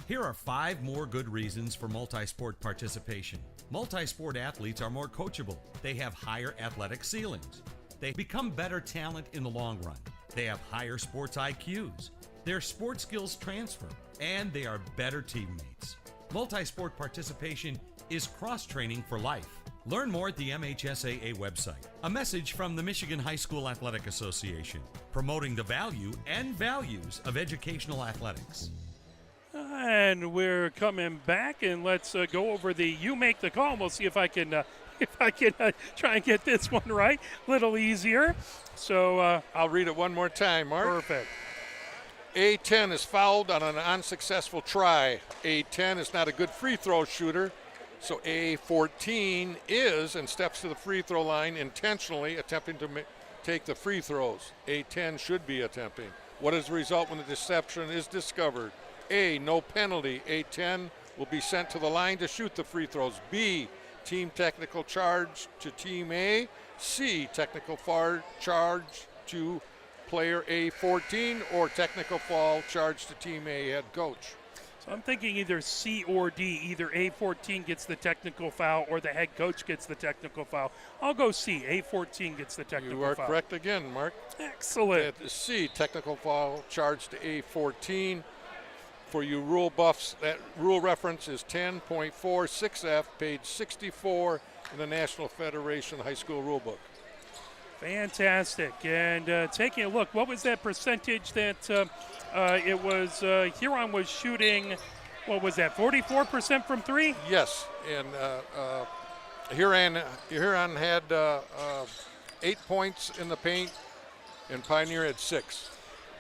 S4: Here are 5 more good reasons for multi-sport participation. Multi-sport athletes are more coachable. They have higher athletic ceilings. They become better talent in the long run. They have higher sports IQs. Their sports skills transfer, and they are better teammates. Multi-sport participation is cross-training for life. Learn more at the MHSAA website. A message from the Michigan High School Athletic Association, promoting the value and values of educational athletics.
S1: And we're coming back, and let's go over the "you make the call." We'll see if I can try and get this one right, a little easier. So
S2: I'll read it one more time, Mark.
S1: Perfect.
S2: A10 is fouled on an unsuccessful try. A10 is not a good free throw shooter, so A14 is and steps to the free throw line intentionally attempting to take the free throws. A10 should be attempting. What is the result when the deception is discovered? A, no penalty. A10 will be sent to the line to shoot the free throws. B, team technical charge to team A. C, technical foul charge to player A14, or technical foul charge to team A head coach.
S1: So I'm thinking either C or D. Either A14 gets the technical foul or the head coach gets the technical foul. I'll go C. A14 gets the technical foul.
S2: You are correct again, Mark.
S1: Excellent.
S2: C, technical foul charge to A14. For you rule buffs, that rule reference is 10.46F, page 64 in the National Federation High School Rulebook.
S1: Fantastic. And taking a look, what was that percentage that it was Huron was shooting? What was that, 44% from three?
S2: Yes, and Huron had 8 points in the paint, and Pioneer had 6.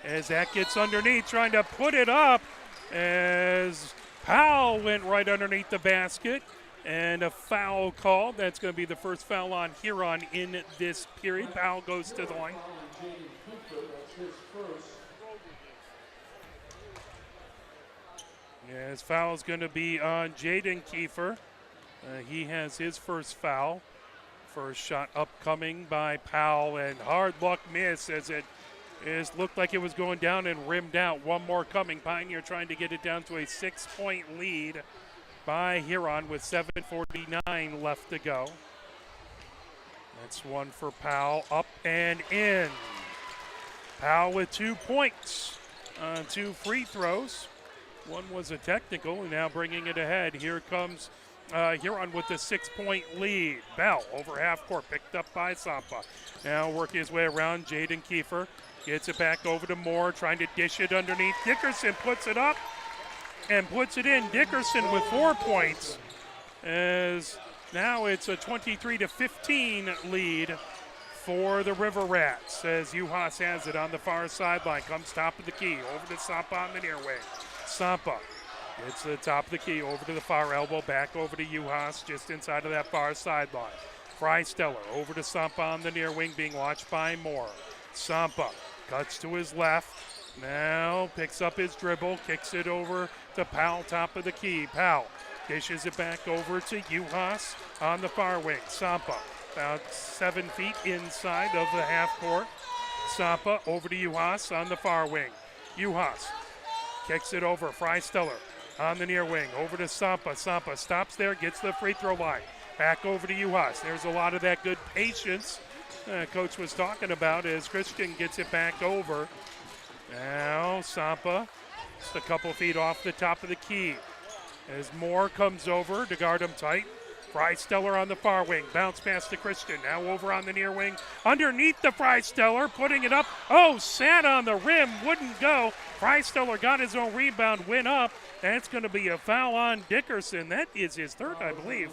S1: As that gets underneath, trying to put it up, as Powell went right underneath the basket, and a foul called. That's going to be the first foul on Huron in this period. Powell goes to the line. His foul is going to be on Jaden Kiefer. He has his first foul. First shot upcoming by Powell, and hard luck miss as it looked like it was going down and rimmed out. One more coming. Pioneer trying to get it down to a 6-point lead by Huron with 7:49 left to go. That's one for Powell, up and in. Powell with 2 points on 2 free throws. One was a technical, and now bringing it ahead. Here comes Huron with the 6-point lead. Bell over half court, picked up by Sampa. Now working his way around, Jaden Kiefer gets it back over to Moore, trying to dish it underneath. Dickerson puts it up and puts it in. Dickerson with 4 points, as now it's a 23-15 lead for the River Rats, as Uhas has it on the far sideline. Comes top of the key, over to Sampa on the near wing. Sampa gets to the top of the key, over to the far elbow, back over to Uhas, just inside of that far sideline. Freisteller over to Sampa on the near wing, being watched by Moore. Sampa cuts to his left. Now picks up his dribble, kicks it over to Powell, top of the key. Powell dishes it back over to Juhas on the far wing. Sampa about 7 feet inside of the half court. Sampa over to Juhas on the far wing. Juhas kicks it over. Freisteller on the near wing over to Sampa. Sampa stops there, gets the free throw line. Back over to Juhas. There's a lot of that good patience Coach was talking about as Christian gets it back over. Now Sampa just a couple feet off the top of the key. As Moore comes over to guard him tight. Freisteller on the far wing. Bounce pass to Christian. Now over on the near wing. Underneath the Freisteller. Putting it up. Oh, sat on the rim. Wouldn't go. Freisteller got his own rebound. Went up. That's going to be a foul on Dickerson. That is his third, I believe.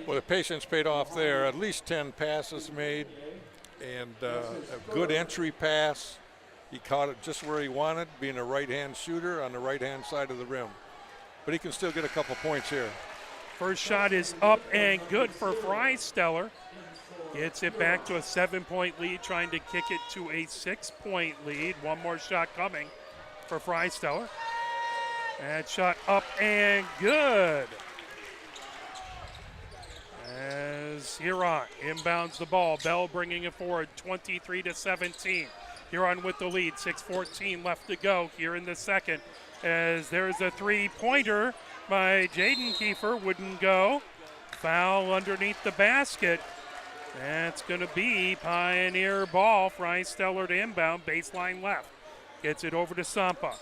S2: Well, the patience paid off there. At least 10 passes made. And a good entry pass. He caught it just where he wanted, being a right-hand shooter on the right-hand side of the rim. But he can still get a couple points here.
S1: First shot is up and good for Freisteller. Gets it back to a 7-point lead, trying to kick it to a 6-point lead. One more shot coming for Freisteller. And shot up and good. As Huron inbounds the ball. Bell bringing it forward, 23-17. Huron with the lead, 6:14 left to go here in the second. As there's a three-pointer by Jaden Kiefer, wouldn't go. Foul underneath the basket. That's going to be Pioneer ball. Freisteller to inbound, baseline left. Gets it over to Sampa.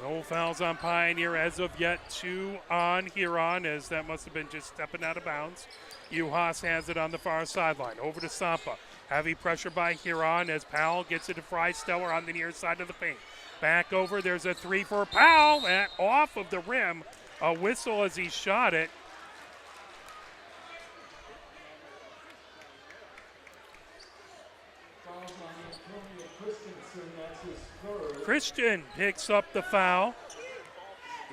S1: No fouls on Pioneer as of yet. 2 on Huron, as that must have been just stepping out of bounds. Juhas has it on the far sideline. Over to Sampa. Heavy pressure by Huron as Powell gets it to Freisteller on the near side of the paint. Back over, there's a 3 for Powell, and off of the rim. A whistle as he shot it. Christian picks up the foul.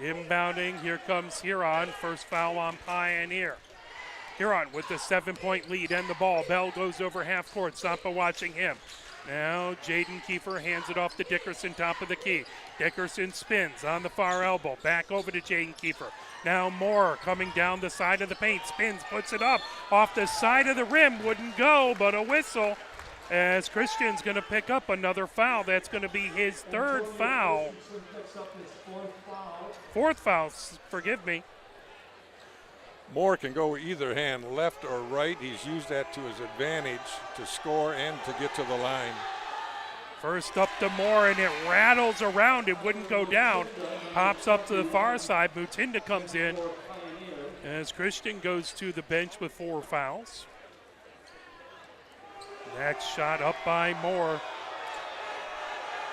S1: Inbounding, here comes Huron. First foul on Pioneer. Huron with the 7-point lead and the ball. Bell goes over half court. Sampa watching him. Now Jaden Kiefer hands it off to Dickerson, top of the key. Dickerson spins on the far elbow. Back over to Jaden Kiefer. Now Moore coming down the side of the paint. Spins, puts it up. Off the side of the rim. Wouldn't go, but a whistle. As Christian's going to pick up another foul. That's going to be his third foul. Fourth foul, forgive me.
S2: Moore can go either hand, left or right. He's used that to his advantage to score and to get to the line.
S1: First up to Moore, and it rattles around. It wouldn't go down. Pops up to the far side. Mutinda comes in as Christian goes to the bench with 4 fouls. Next shot up by Moore.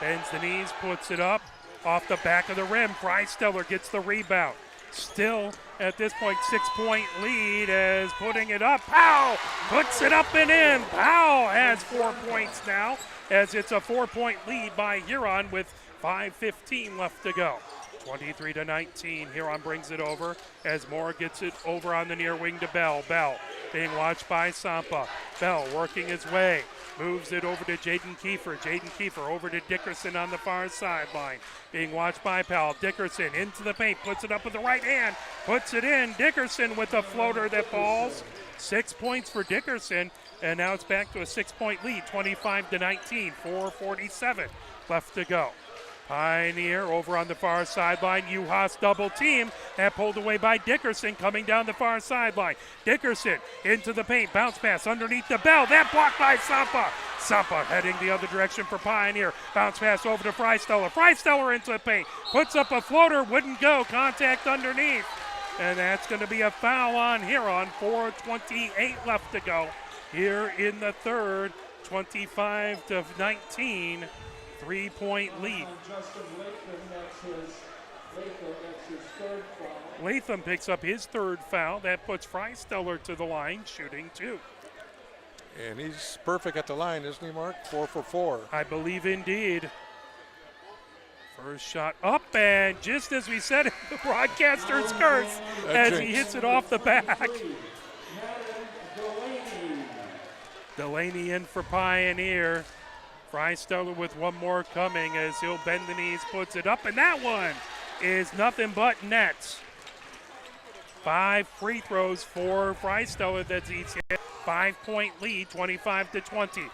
S1: Bends the knees, puts it up. Off the back of the rim, Freisteller gets the rebound. Still, at this point, 6-point lead as putting it up. Powell puts it up and in. Powell has 4 points now as it's a 4-point lead by Huron with 5:15 left to go. 23-19, Huron brings it over as Moore gets it over on the near wing to Bell. Bell being watched by Sampa. Bell working his way. Moves it over to Jaden Kiefer. Jaden Kiefer over to Dickerson on the far sideline. Being watched by Powell. Dickerson into the paint. Puts it up with the right hand. Puts it in. Dickerson with a floater that falls. 6 points for Dickerson. And now it's back to a 6-point lead. 25-19. 4:47 left to go. Pioneer over on the far sideline. Juhas double team. That pulled away by Dickerson coming down the far sideline. Dickerson into the paint. Bounce pass underneath the Bell. That blocked by Sampa. Sampa heading the other direction for Pioneer. Bounce pass over to Freisteller. Freisteller into the paint. Puts up a floater. Wouldn't go. Contact underneath. And that's going to be a foul on Huron. 4:28 left to go here in the third. 25-19. 3-point lead. Latham picks up his third foul. That puts Freisteller to the line, shooting 2.
S2: And he's perfect at the line, isn't he, Mark? 4 for 4.
S1: I believe indeed. First shot up, and just as we said, the broadcaster's curse as he hits it off the back. Delaney in for Pioneer. Freisteller with one more coming as he'll bend the knees, puts it up, and that one is nothing but nets. 5 free throws for Freisteller that he's hit. 5-point lead, 25-20.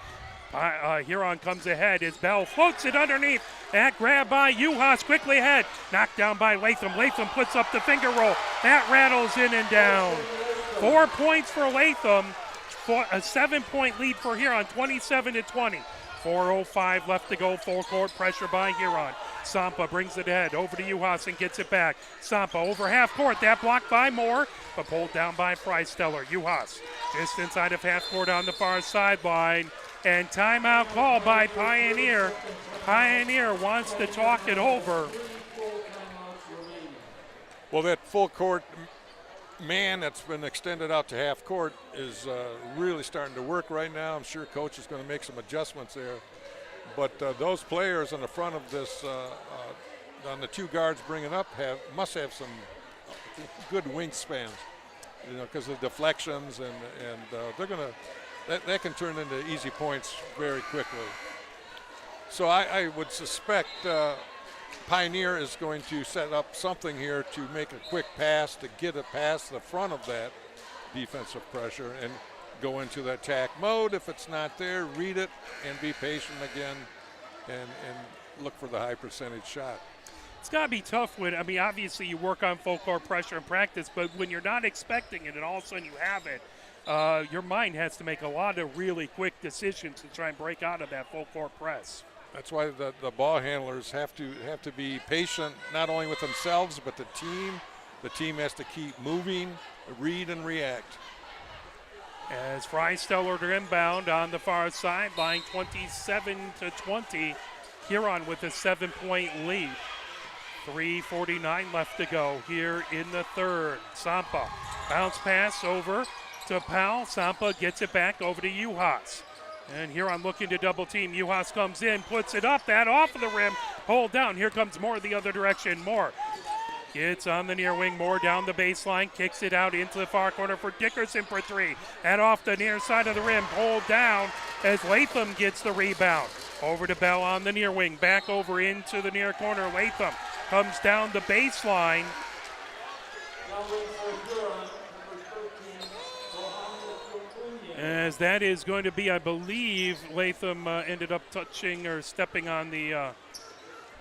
S1: Huron comes ahead as Bell floats it underneath. That grab by Uhas, quickly ahead. Knocked down by Latham. Latham puts up the finger roll. That rattles in and down. 4 points for Latham. A 7-point lead for Huron, 27-20. 4:05 left to go. Full court pressure by Huron. Sampa brings it ahead over to Uhas and gets it back. Sampa over half court. That blocked by Moore, but pulled down by Freisteller. Uhas just inside of half court on the far sideline. And timeout call by Pioneer. Pioneer wants to talk it over.
S2: Well, that full court man that's been extended out to half court is really starting to work right now. I'm sure coach is going to make some adjustments there. But those players on the front of this, on the 2 guards bringing up, must have some good wingspans, because of deflections, and they're going to, that can turn into easy points very quickly. So I would suspect Pioneer is going to set up something here to make a quick pass to get it past the front of that defensive pressure and go into the attack mode. If it's not there, read it and be patient again and look for the high percentage shot.
S1: It's got to be tough when, obviously you work on full court pressure in practice, but when you're not expecting it and all of a sudden you have it, your mind has to make a lot of really quick decisions to try and break out of that full court press.
S2: That's why the ball handlers have to be patient, not only with themselves but the team. The team has to keep moving, read and react.
S1: As Freisteller to inbound on the far sideline, 27-20. Huron with a 7-point lead. 3:49 left to go here in the third. Sampa bounce pass over to Powell. Sampa gets it back over to Uhas. And Huron looking to double team. Uhas comes in, puts it up, that off of the rim, pulled down. Here comes Moore the other direction. Moore gets on the near wing. Moore down the baseline, kicks it out into the far corner for Dickerson for 3. And off the near side of the rim, pulled down as Latham gets the rebound. Over to Bell on the near wing, back over into the near corner. Latham comes down the baseline. As that is going to be, I believe, Latham ended up touching or stepping on the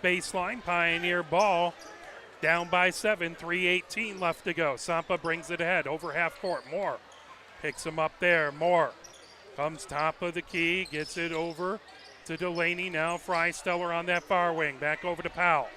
S1: baseline. Pioneer ball down by 7, 3:18 left to go. Sampa brings it ahead over half court. Moore picks him up there. Moore comes top of the key, gets it over to Delaney. Now Freisteller on that far wing. Back over to Powell.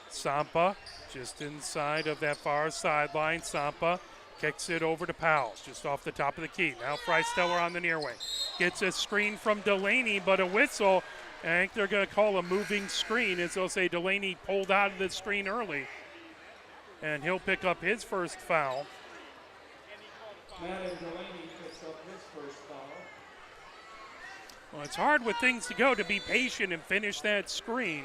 S1: Sampa just inside of that far sideline. Sampa kicks it over to Powell, just off the top of the key. Now Freisteller on the near wing. Gets a screen from Delaney, but a whistle. I think they're going to call a moving screen, as they'll say Delaney pulled out of the screen early. And he'll pick up his first foul.
S3: Delaney picks up his first foul.
S1: Well, it's hard with things to go to be patient and finish that screen.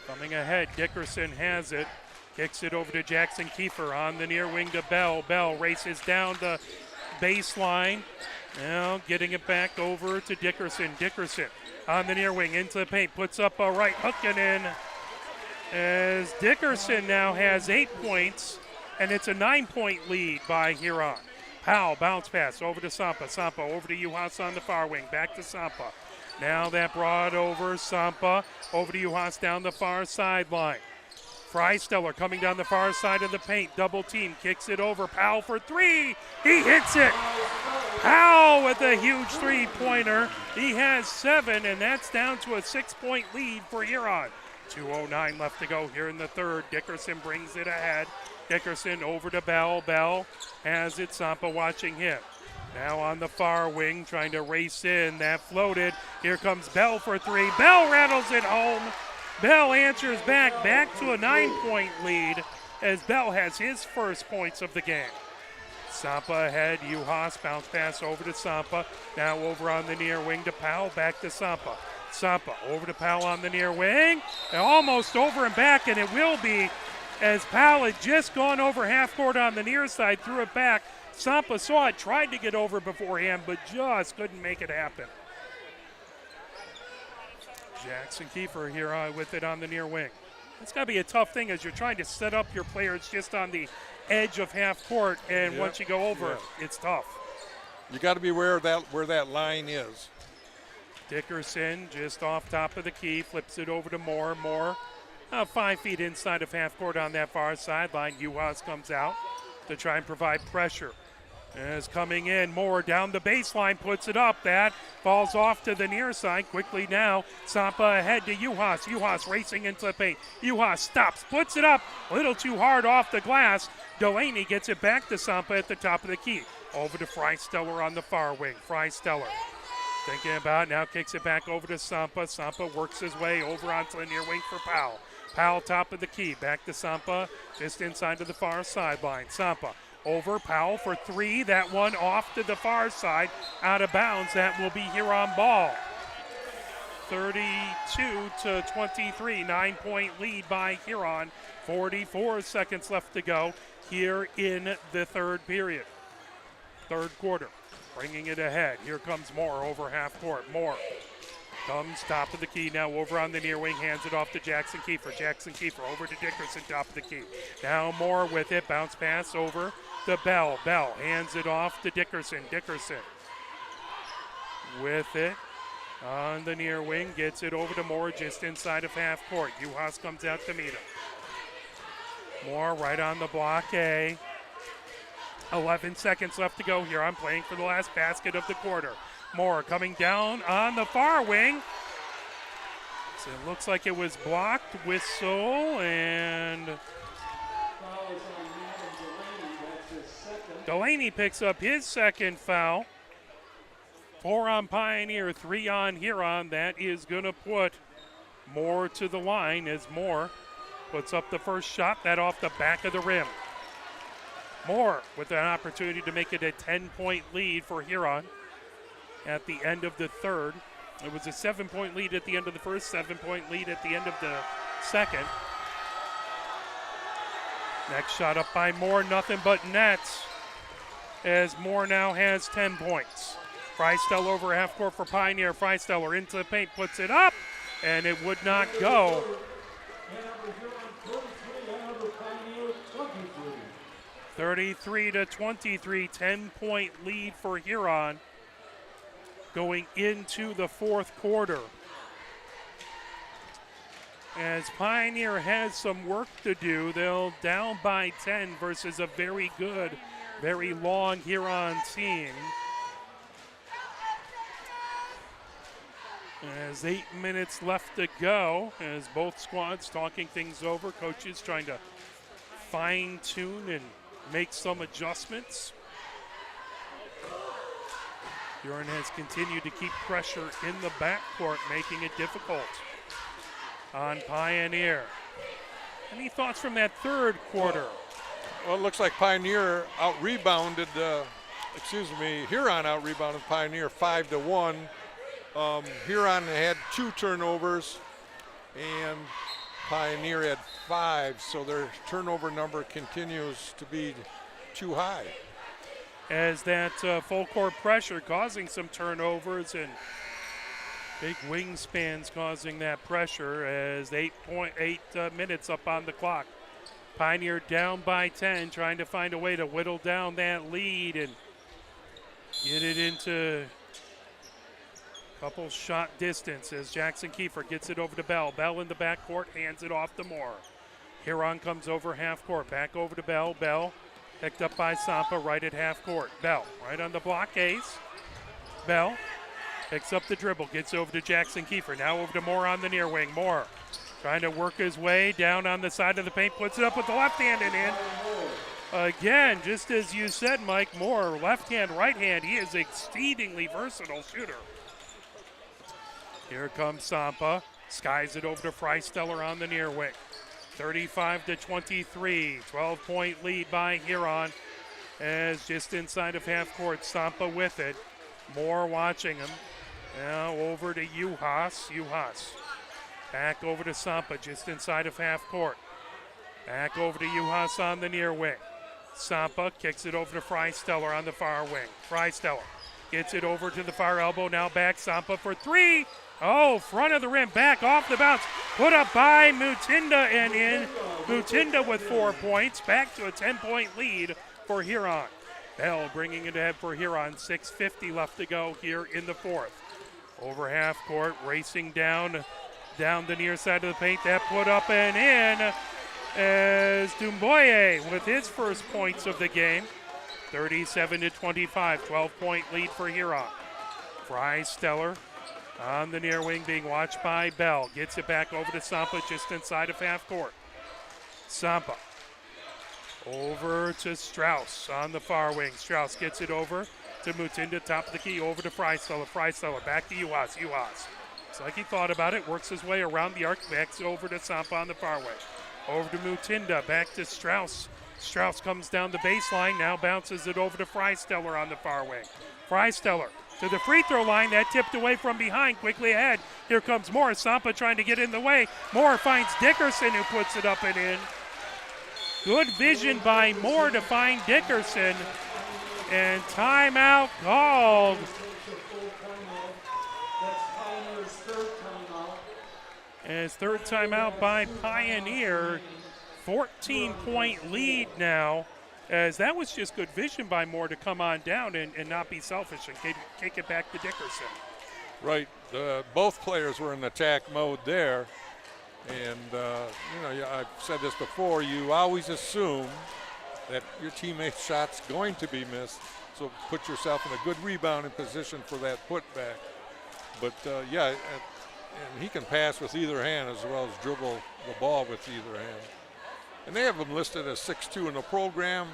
S1: Coming ahead, Dickerson has it. Kicks it over to Jackson Kiefer on the near wing to Bell. Bell races down the baseline. Now getting it back over to Dickerson. Dickerson on the near wing into the paint. Puts up a right hook and in. As Dickerson now has 8 points, and it's a 9-point lead by Huron. Powell bounce pass over to Sampa. Sampa over to Uhas on the far wing. Back to Sampa. Now that brought over Sampa over to Uhas down the far sideline. Freisteller coming down the far side of the paint. Double team. Kicks it over. Powell for 3. He hits it. Powell with a huge three-pointer. He has 7, and that's down to a 6-point lead for Huron. 2:09 left to go here in the third. Dickerson brings it ahead. Dickerson over to Bell. Bell has it. Sampa watching him. Now on the far wing, trying to race in. That floated. Here comes Bell for 3. Bell rattles it home. Bell answers back to a 9-point lead as Bell has his first points of the game. Sampa ahead. Uhas bounce pass over to Sampa. Now over on the near wing to Powell. Back to Sampa. Sampa over to Powell on the near wing. And almost over and back, and it will be as Powell had just gone over half court on the near side, threw it back Sampa saw it, tried to get over beforehand, but just couldn't make it happen. Jackson Kiefer here with it on the near wing. It's got to be a tough thing as you're trying to set up your players just on the edge of half court, and once you go over, it's tough.
S2: You got to be aware of that, where that line is.
S1: Dickerson just off top of the key, flips it over to Moore. Moore 5 feet inside of half court on that far sideline. Uhas comes out to try and provide pressure. As coming in, Moore down the baseline, puts it up. That falls off to the near side. Quickly now, Sampa ahead to Uhas. Uhas racing into the paint. Uhas stops, puts it up. A little too hard off the glass. Delaney gets it back to Sampa at the top of the key. Over to Freisteller on the far wing. Freisteller thinking about it, now kicks it back over to Sampa. Sampa works his way over onto the near wing for Powell. Powell top of the key, back to Sampa, just inside to the far sideline. Sampa over, Powell for 3. That one off to the far side, out of bounds. That will be Huron ball. 32-23, 9-point lead by Huron. 44 seconds left to go here in the third period. Third quarter, bringing it ahead. Here comes Moore over half court. Moore comes top of the key now over on the near wing, hands it off to Jackson Kiefer. Jackson Kiefer over to Dickerson, top of the key. Now Moore with it, bounce pass over to Bell. Bell hands it off to Dickerson. Dickerson with it on the near wing, gets it over to Moore just inside of half court. Uhas comes out to meet him. Moore right on the block A. 11 seconds left to go here. I'm playing for the last basket of the quarter. Moore coming down on the far wing. So it looks like it was blocked. Whistle, and Delaney picks up his second foul. 4 on Pioneer, 3 on Huron. That is going to put Moore to the line as Moore puts up the first shot, that off the back of the rim. Moore with an opportunity to make it a 10-point lead for Huron at the end of the third. It was a 7-point lead at the end of the first, 7-point lead at the end of the second. Next shot up by Moore, nothing but nets, as Moore now has 10 points. Freisteller over half court for Pioneer. Freisteller into the paint, puts it up, and it would not go. 33-23, 10-point lead for Huron going into the fourth quarter. As Pioneer has some work to do, they'll down by 10 versus a very good, very long Huron team. As 8 minutes left to go, as both squads talking things over, coaches trying to fine-tune and make some adjustments. Huron has continued to keep pressure in the backcourt, making it difficult on Pioneer. Any thoughts from that third quarter?
S2: Well, it looks like Pioneer out-rebounded, Huron out-rebounded Pioneer 5-1. Huron had 2 turnovers, and Pioneer had 5, so their turnover number continues to be too high.
S1: As that full court pressure causing some turnovers and big wingspans causing that pressure, as 8 minutes up on the clock. Pioneer down by 10, trying to find a way to whittle down that lead and get it into couple shot distance as Jackson Kiefer gets it over to Bell. Bell in the backcourt, hands it off to Moore. Huron comes over half court, back over to Bell. Bell picked up by Sampa right at half court. Bell right on the block ace. Bell picks up the dribble, gets over to Jackson Kiefer. Now over to Moore on the near wing. Moore trying to work his way down on the side of the paint, puts it up with the left hand and in. Again, just as you said, Mike, Moore, left hand, right hand. He is exceedingly versatile shooter. Here comes Sampa, skies it over to Freisteller on the near wing. 35-23, 12-point lead by Huron, as just inside of half court, Sampa with it. Moore watching him. Now over to Uhas. Uhas back over to Sampa, just inside of half court. Back over to Uhas on the near wing. Sampa kicks it over to Freisteller on the far wing. Freisteller gets it over to the far elbow. Now back Sampa for three. Oh, front of the rim, back off the bounce. Put up by Mutinda and in. Mutinda with 4 points. Back to a 10-point lead for Huron. Bell bringing it ahead for Huron. 6:50 left to go here in the fourth. Over half court, racing down the near side of the paint. That put up and in as Dumboye with his first points of the game. 37-25, 12-point lead for Huron. Freisteller on the near wing being watched by Bell. Gets it back over to Sampa just inside of half court. Sampa over to Strauss on the far wing. Strauss gets it over to Mutinda, top of the key, over to Freisteller. Freisteller back to Uhas. Uhas. It's like he thought about it, works his way around the arc, backs over to Sampa on the far wing. Over to Mutinda, back to Strauss. Strauss comes down the baseline, now bounces it over to Freisteller on the far wing. Freisteller to the free throw line, that tipped away from behind, quickly ahead. Here comes Moore, Sampa trying to get in the way. Moore finds Dickerson who puts it up and in. Good vision by Moore to find Dickerson. And timeout called. And his third timeout by Pioneer. 14-point lead now, as that was just good vision by Moore to come on down and not be selfish and kick it back to Dickerson.
S2: Right. Both players were in attack mode there. And, I've said this before, you always assume that your teammate's shot's going to be missed, so put yourself in a good rebounding position for that putback. But, and he can pass with either hand as well as dribble the ball with either hand. And they have him listed as 6'2" in the program,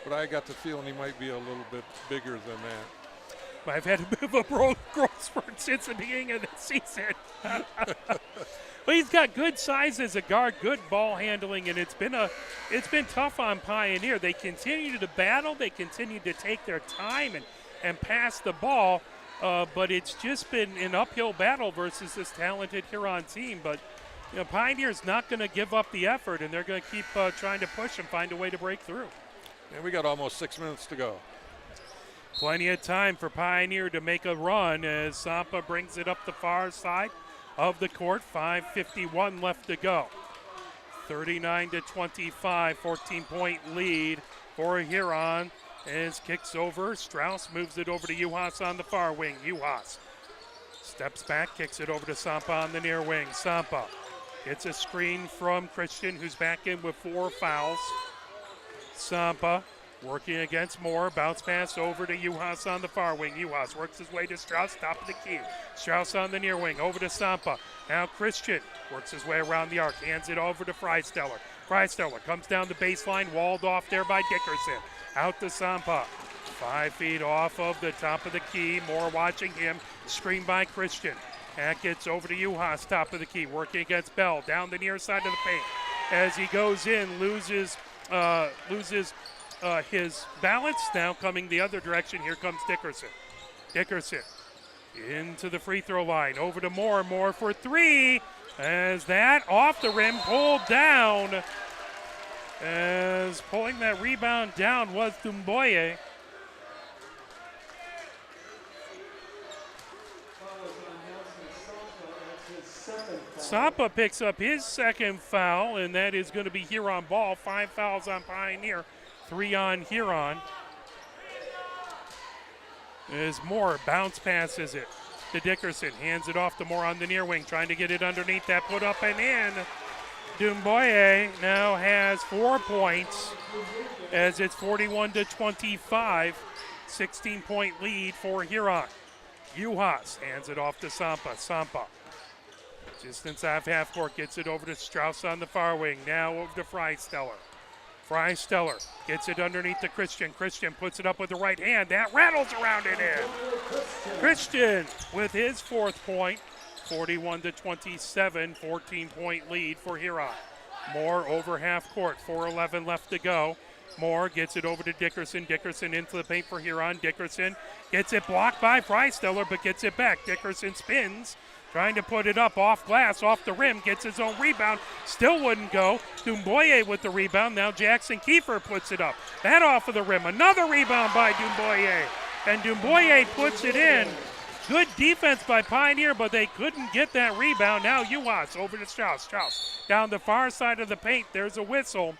S2: but I got the feeling he might be a little bit bigger than that.
S1: I've had a bit of a growth spurt since the beginning of the season. But he's got good size as a guard, good ball handling, and it's been tough on Pioneer. They continue to battle, they continue to take their time and pass the ball, but it's just been an uphill battle versus this talented Huron team. But Pioneer's not going to give up the effort, and they're going to keep trying to push and find a way to break through.
S2: And we got almost 6 minutes to go.
S1: Plenty of time for Pioneer to make a run as Sampa brings it up the far side of the court. 5:51 left to go. 39-25, 14-point lead for Huron as kicks over. Strauss moves it over to Uhas on the far wing. Uhas steps back, kicks it over to Sampa on the near wing. Sampa gets a screen from Christian, who's back in with 4 fouls. Sampa working against Moore, bounce pass over to Uhas on the far wing. Uhas works his way to Strauss, top of the key. Strauss on the near wing, over to Sampa. Now Christian works his way around the arc, hands it over to Freisteller. Freisteller comes down the baseline, walled off there by Dickerson. Out to Sampa. 5 feet off of the top of the key. Moore watching him, screen by Christian. That gets over to Uhas, top of the key, working against Bell, down the near side of the paint. As he goes in, loses his balance. Now coming the other direction, here comes Dickerson. Dickerson into the free throw line, over to Moore. Moore for 3, as that off the rim, pulled down. As pulling that rebound down was Dumboye. Sampa picks up his second foul, and that is going to be Huron ball. 5 fouls on Pioneer, 3 on Huron. As Moore bounce passes it to Dickerson, hands it off to Moore on the near wing, trying to get it underneath that put up and in. Dumboye now has 4 points as it's 41-25, 16-point lead for Huron. Uhas hands it off to Sampa. Sampa just inside half court, gets it over to Strauss on the far wing. Now over to Freisteller. Freisteller gets it underneath to Christian. Christian puts it up with the right hand. That rattles around and in. Christian with his 4th point. 41-27, 14-point lead for Huron. Moore over half court, 4:11 left to go. Moore gets it over to Dickerson. Dickerson into the paint for Huron. Dickerson gets it blocked by Freisteller, but gets it back. Dickerson spins, trying to put it up off glass, off the rim, gets his own rebound, still wouldn't go. Dumboye with the rebound. Now Jackson Kiefer puts it up. That off of the rim. Another rebound by Dumboye. And Dumboye puts it in. Good defense by Pioneer, but they couldn't get that rebound. Now Uhas over to Strauss. Strauss down the far side of the paint. There's a whistle.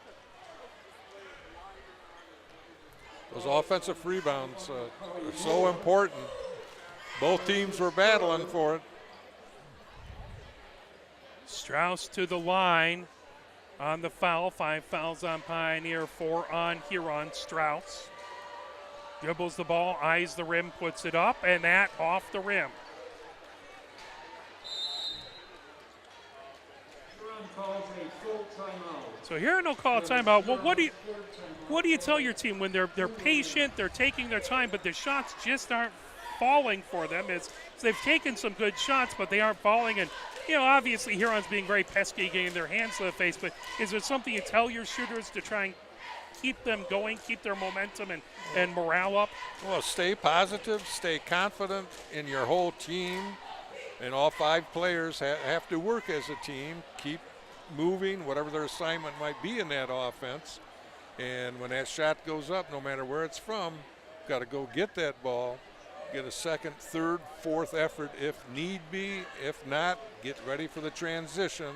S2: Those offensive rebounds are so important. Both teams were battling for it.
S1: Strauss to the line on the foul. 5 fouls on Pioneer, 4 on Huron. Strauss dribbles the ball, eyes the rim, puts it up, and that off the rim.
S3: Huron calls a full timeout.
S1: So Huron will call a timeout. Well, what do you tell your team when they're patient, they're taking their time, but the shots just aren't falling for them? It's they've taken some good shots, but they aren't falling. And obviously Huron's being very pesky, getting their hands to the face. But is there something you tell your shooters to try and keep them going, keep their momentum and morale up?
S2: Well, stay positive, stay confident in your whole team, and all 5 players have to work as a team, keep moving, whatever their assignment might be in that offense. And when that shot goes up, no matter where it's from, got to go get that ball, get a second, third, fourth effort if need be. If not, get ready for the transition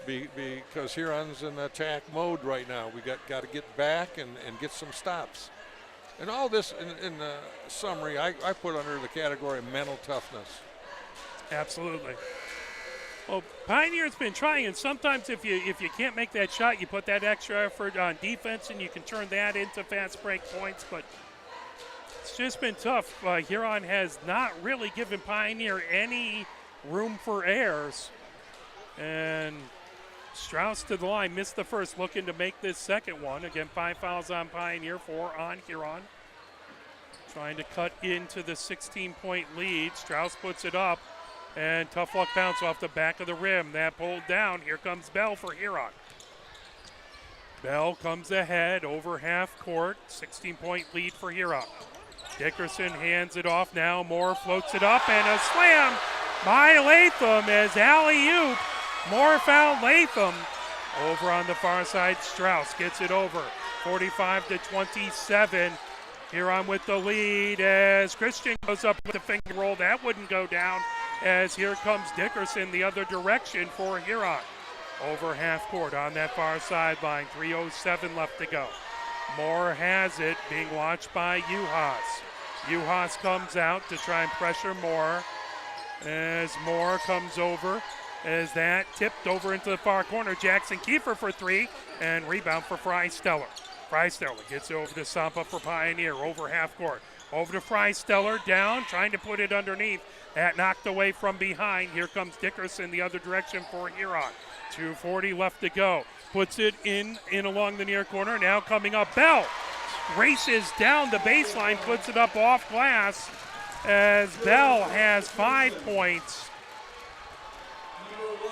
S2: because Huron's in attack mode right now. We got to get back and get some stops. And all this in the summary, I put under the category of mental toughness.
S1: Absolutely. Well, Pioneer's been trying, and sometimes if you can't make that shot, you put that extra effort on defense, and you can turn that into fast break points. But it's just been tough. Huron has not really given Pioneer any room for errors. And Strauss to the line, missed the first, looking to make this second one. Again, 5 fouls on Pioneer, 4 on Huron. Trying to cut into the 16-point lead. Strauss puts it up. And tough luck bounce off the back of the rim. That pulled down. Here comes Bell for Huron. Bell comes ahead over half court. 16-point lead for Huron. Dickerson hands it off now. Moore floats it up, and a slam by Latham as alley-oop. Moore found Latham. Over on the far side, Strauss gets it over. 45-27. Huron with the lead as Christian goes up with the finger roll. That wouldn't go down as here comes Dickerson the other direction for Huron. Over half court on that far sideline. 3:07 left to go. Moore has it, being watched by Uhas. Uhas comes out to try and pressure Moore as Moore comes over. As that tipped over into the far corner. Jackson Kiefer for 3 and rebound for Freisteller. Freisteller gets it over to Sampa for Pioneer over half court. Over to Freisteller, down, trying to put it underneath. That knocked away from behind. Here comes Dickerson the other direction for Huron. 2:40 left to go. Puts it in along the near corner. Now coming up, Bell races down the baseline, puts it up off glass as Bell has 5 points.
S3: Number 1,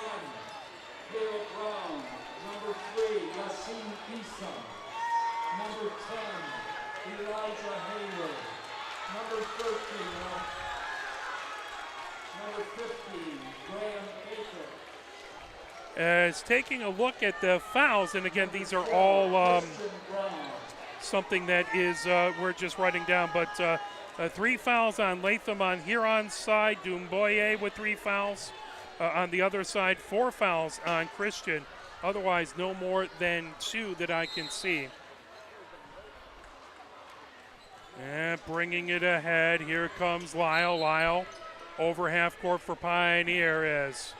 S3: Caleb Brown. Number 3, Yassine Issa. Number 10, Elijah Hayward. Number 13, number 15, Graham Aker.
S1: As taking a look at the fouls, and again, these are all something that is we're just writing down, but 3 fouls on Latham on Huron's side, Dumboye with 3 fouls. On the other side, 4 fouls on Christian. Otherwise, no more than 2 that I can see. And bringing it ahead, here comes Lyle. Lyle over half court for Pioneer as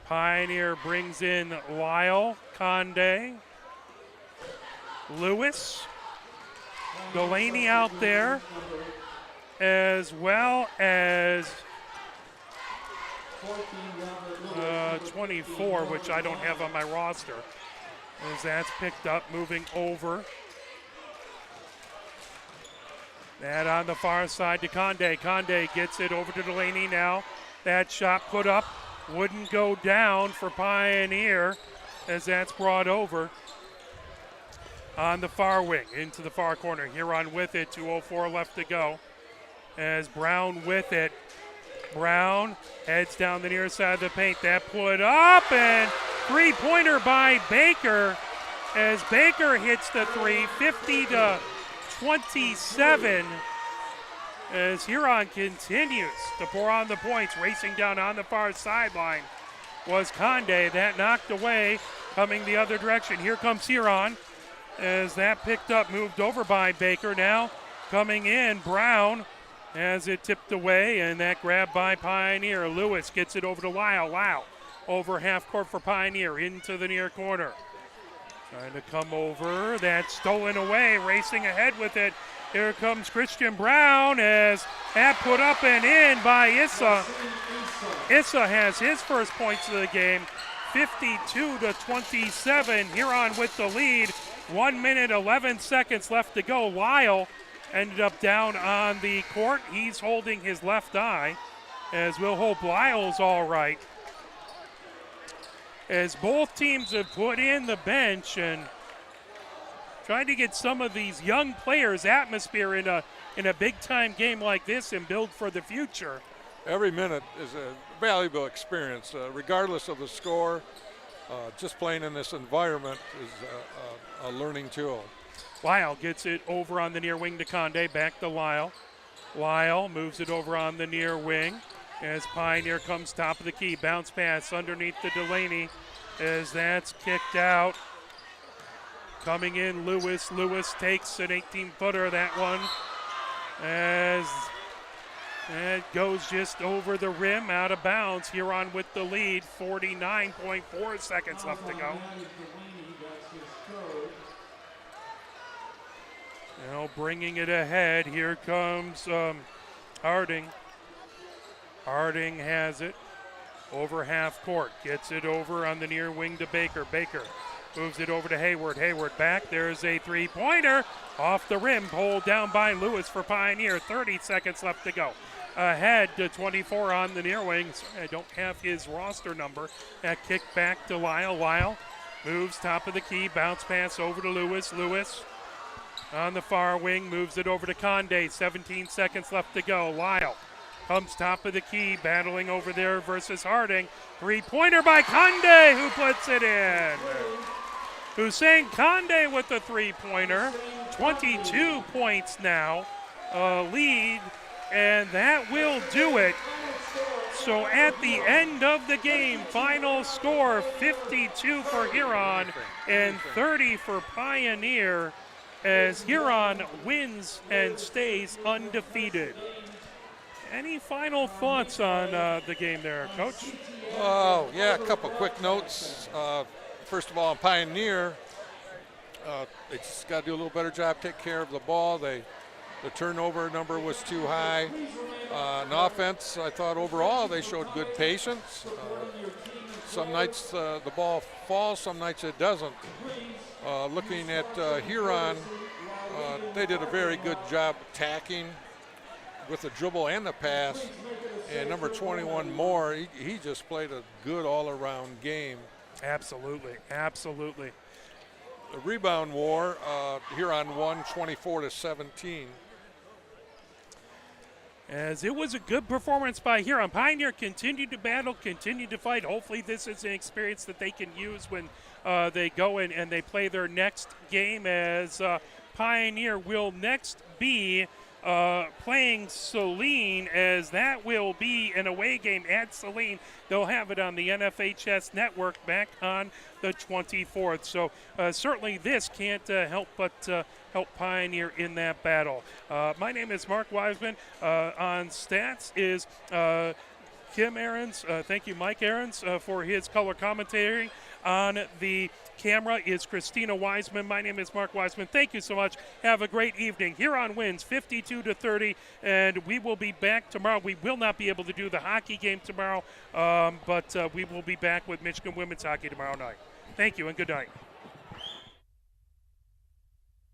S1: Pioneer brings in Lyle, Conde, Lewis, Delaney out there, as well as 24, which I don't have on my roster, as that's picked up, moving over. That on the far side to Conde. Conde gets it over to Delaney now. That shot put up wouldn't go down for Pioneer as that's brought over. On the far wing, into the far corner. Huron with it, 2:04 left to go. As Brown with it, Brown heads down the near side of the paint. That put up, and three-pointer by Baker as Baker hits the three, 50-27. As Huron continues to pour on the points, racing down on the far sideline was Conde. That knocked away, coming the other direction. Here comes Huron as that picked up, moved over by Baker. Now coming in, Brown has it tipped away, and that grab by Pioneer. Lewis gets it over to Lyle. Lyle over half court for Pioneer into the near corner. Trying to come over, that's stolen away, racing ahead with it. Here comes Christian Brown as that put up and in by Issa. Issa has his first points of the game, 52-27. Huron with the lead. 1 minute, 11 seconds left to go. Lyle ended up down on the court. He's holding his left eye, as we'll hope Lyle's all right. As both teams have put in the bench and trying to get some of these young players atmosphere in a big-time game like this and build for the future.
S2: Every minute is a valuable experience, regardless of the score. Just playing in this environment is a learning tool.
S1: Lyle gets it over on the near wing to Conde, back to Lyle. Lyle moves it over on the near wing as Pioneer comes top of the key. Bounce pass underneath the Delaney as that's kicked out. Coming in, Lewis. Lewis takes an 18-footer, that one, as it goes just over the rim, out of bounds. Huron with the lead, 49.4 seconds left to go. Now bringing it ahead, here comes Harding. Harding has it over half court, gets it over on the near wing to Baker. Baker moves it over to Hayward. Hayward back. There's a three-pointer off the rim, pulled down by Lewis for Pioneer. 30 seconds left to go. Ahead to 24 on the near wing. Sorry, I don't have his roster number. That kick back to Lyle. Lyle moves top of the key. Bounce pass over to Lewis. Lewis on the far wing moves it over to Conde. 17 seconds left to go. Lyle comes top of the key, battling over there versus Harding. Three-pointer by Conde, who puts it in. Hussein Conde with the three-pointer. 22 points now, lead, and that will do it. So at the end of the game, final score 52 for Huron and 30 for Pioneer, as Huron wins and stays undefeated. Any final thoughts on the game there, Coach?
S2: Oh, yeah, a couple quick notes. First of all, on Pioneer, they just got to do a little better job, take care of the ball. The turnover number was too high. On offense, I thought overall they showed good patience. Some nights the ball falls, some nights it doesn't. Looking at Huron, they did a very good job attacking with the dribble and the pass. And number 21, Moore, he just played a good all-around game.
S1: Absolutely, absolutely.
S2: The rebound war, Huron won 24-17.
S1: As it was a good performance by Huron. Pioneer continued to battle, continued to fight. Hopefully this is an experience that they can use when they go in and they play their next game, as Pioneer will next be playing Saline, as that will be an away game at Saline. They'll have it on the NFHS network back on the 24th. So certainly this can't help but help Pioneer in that battle. My name is Mark Wiseman. On stats is Kim Ahrens. Thank you, Mike Ahrens, for his color commentary. On the camera is Christina Wiseman. My name is Mark Wiseman. Thank you so much. Have a great evening. Huron wins 52-30, and we will be back tomorrow. We will not be able to do the hockey game tomorrow, but we will be back with Michigan women's hockey tomorrow night. Thank you and good night.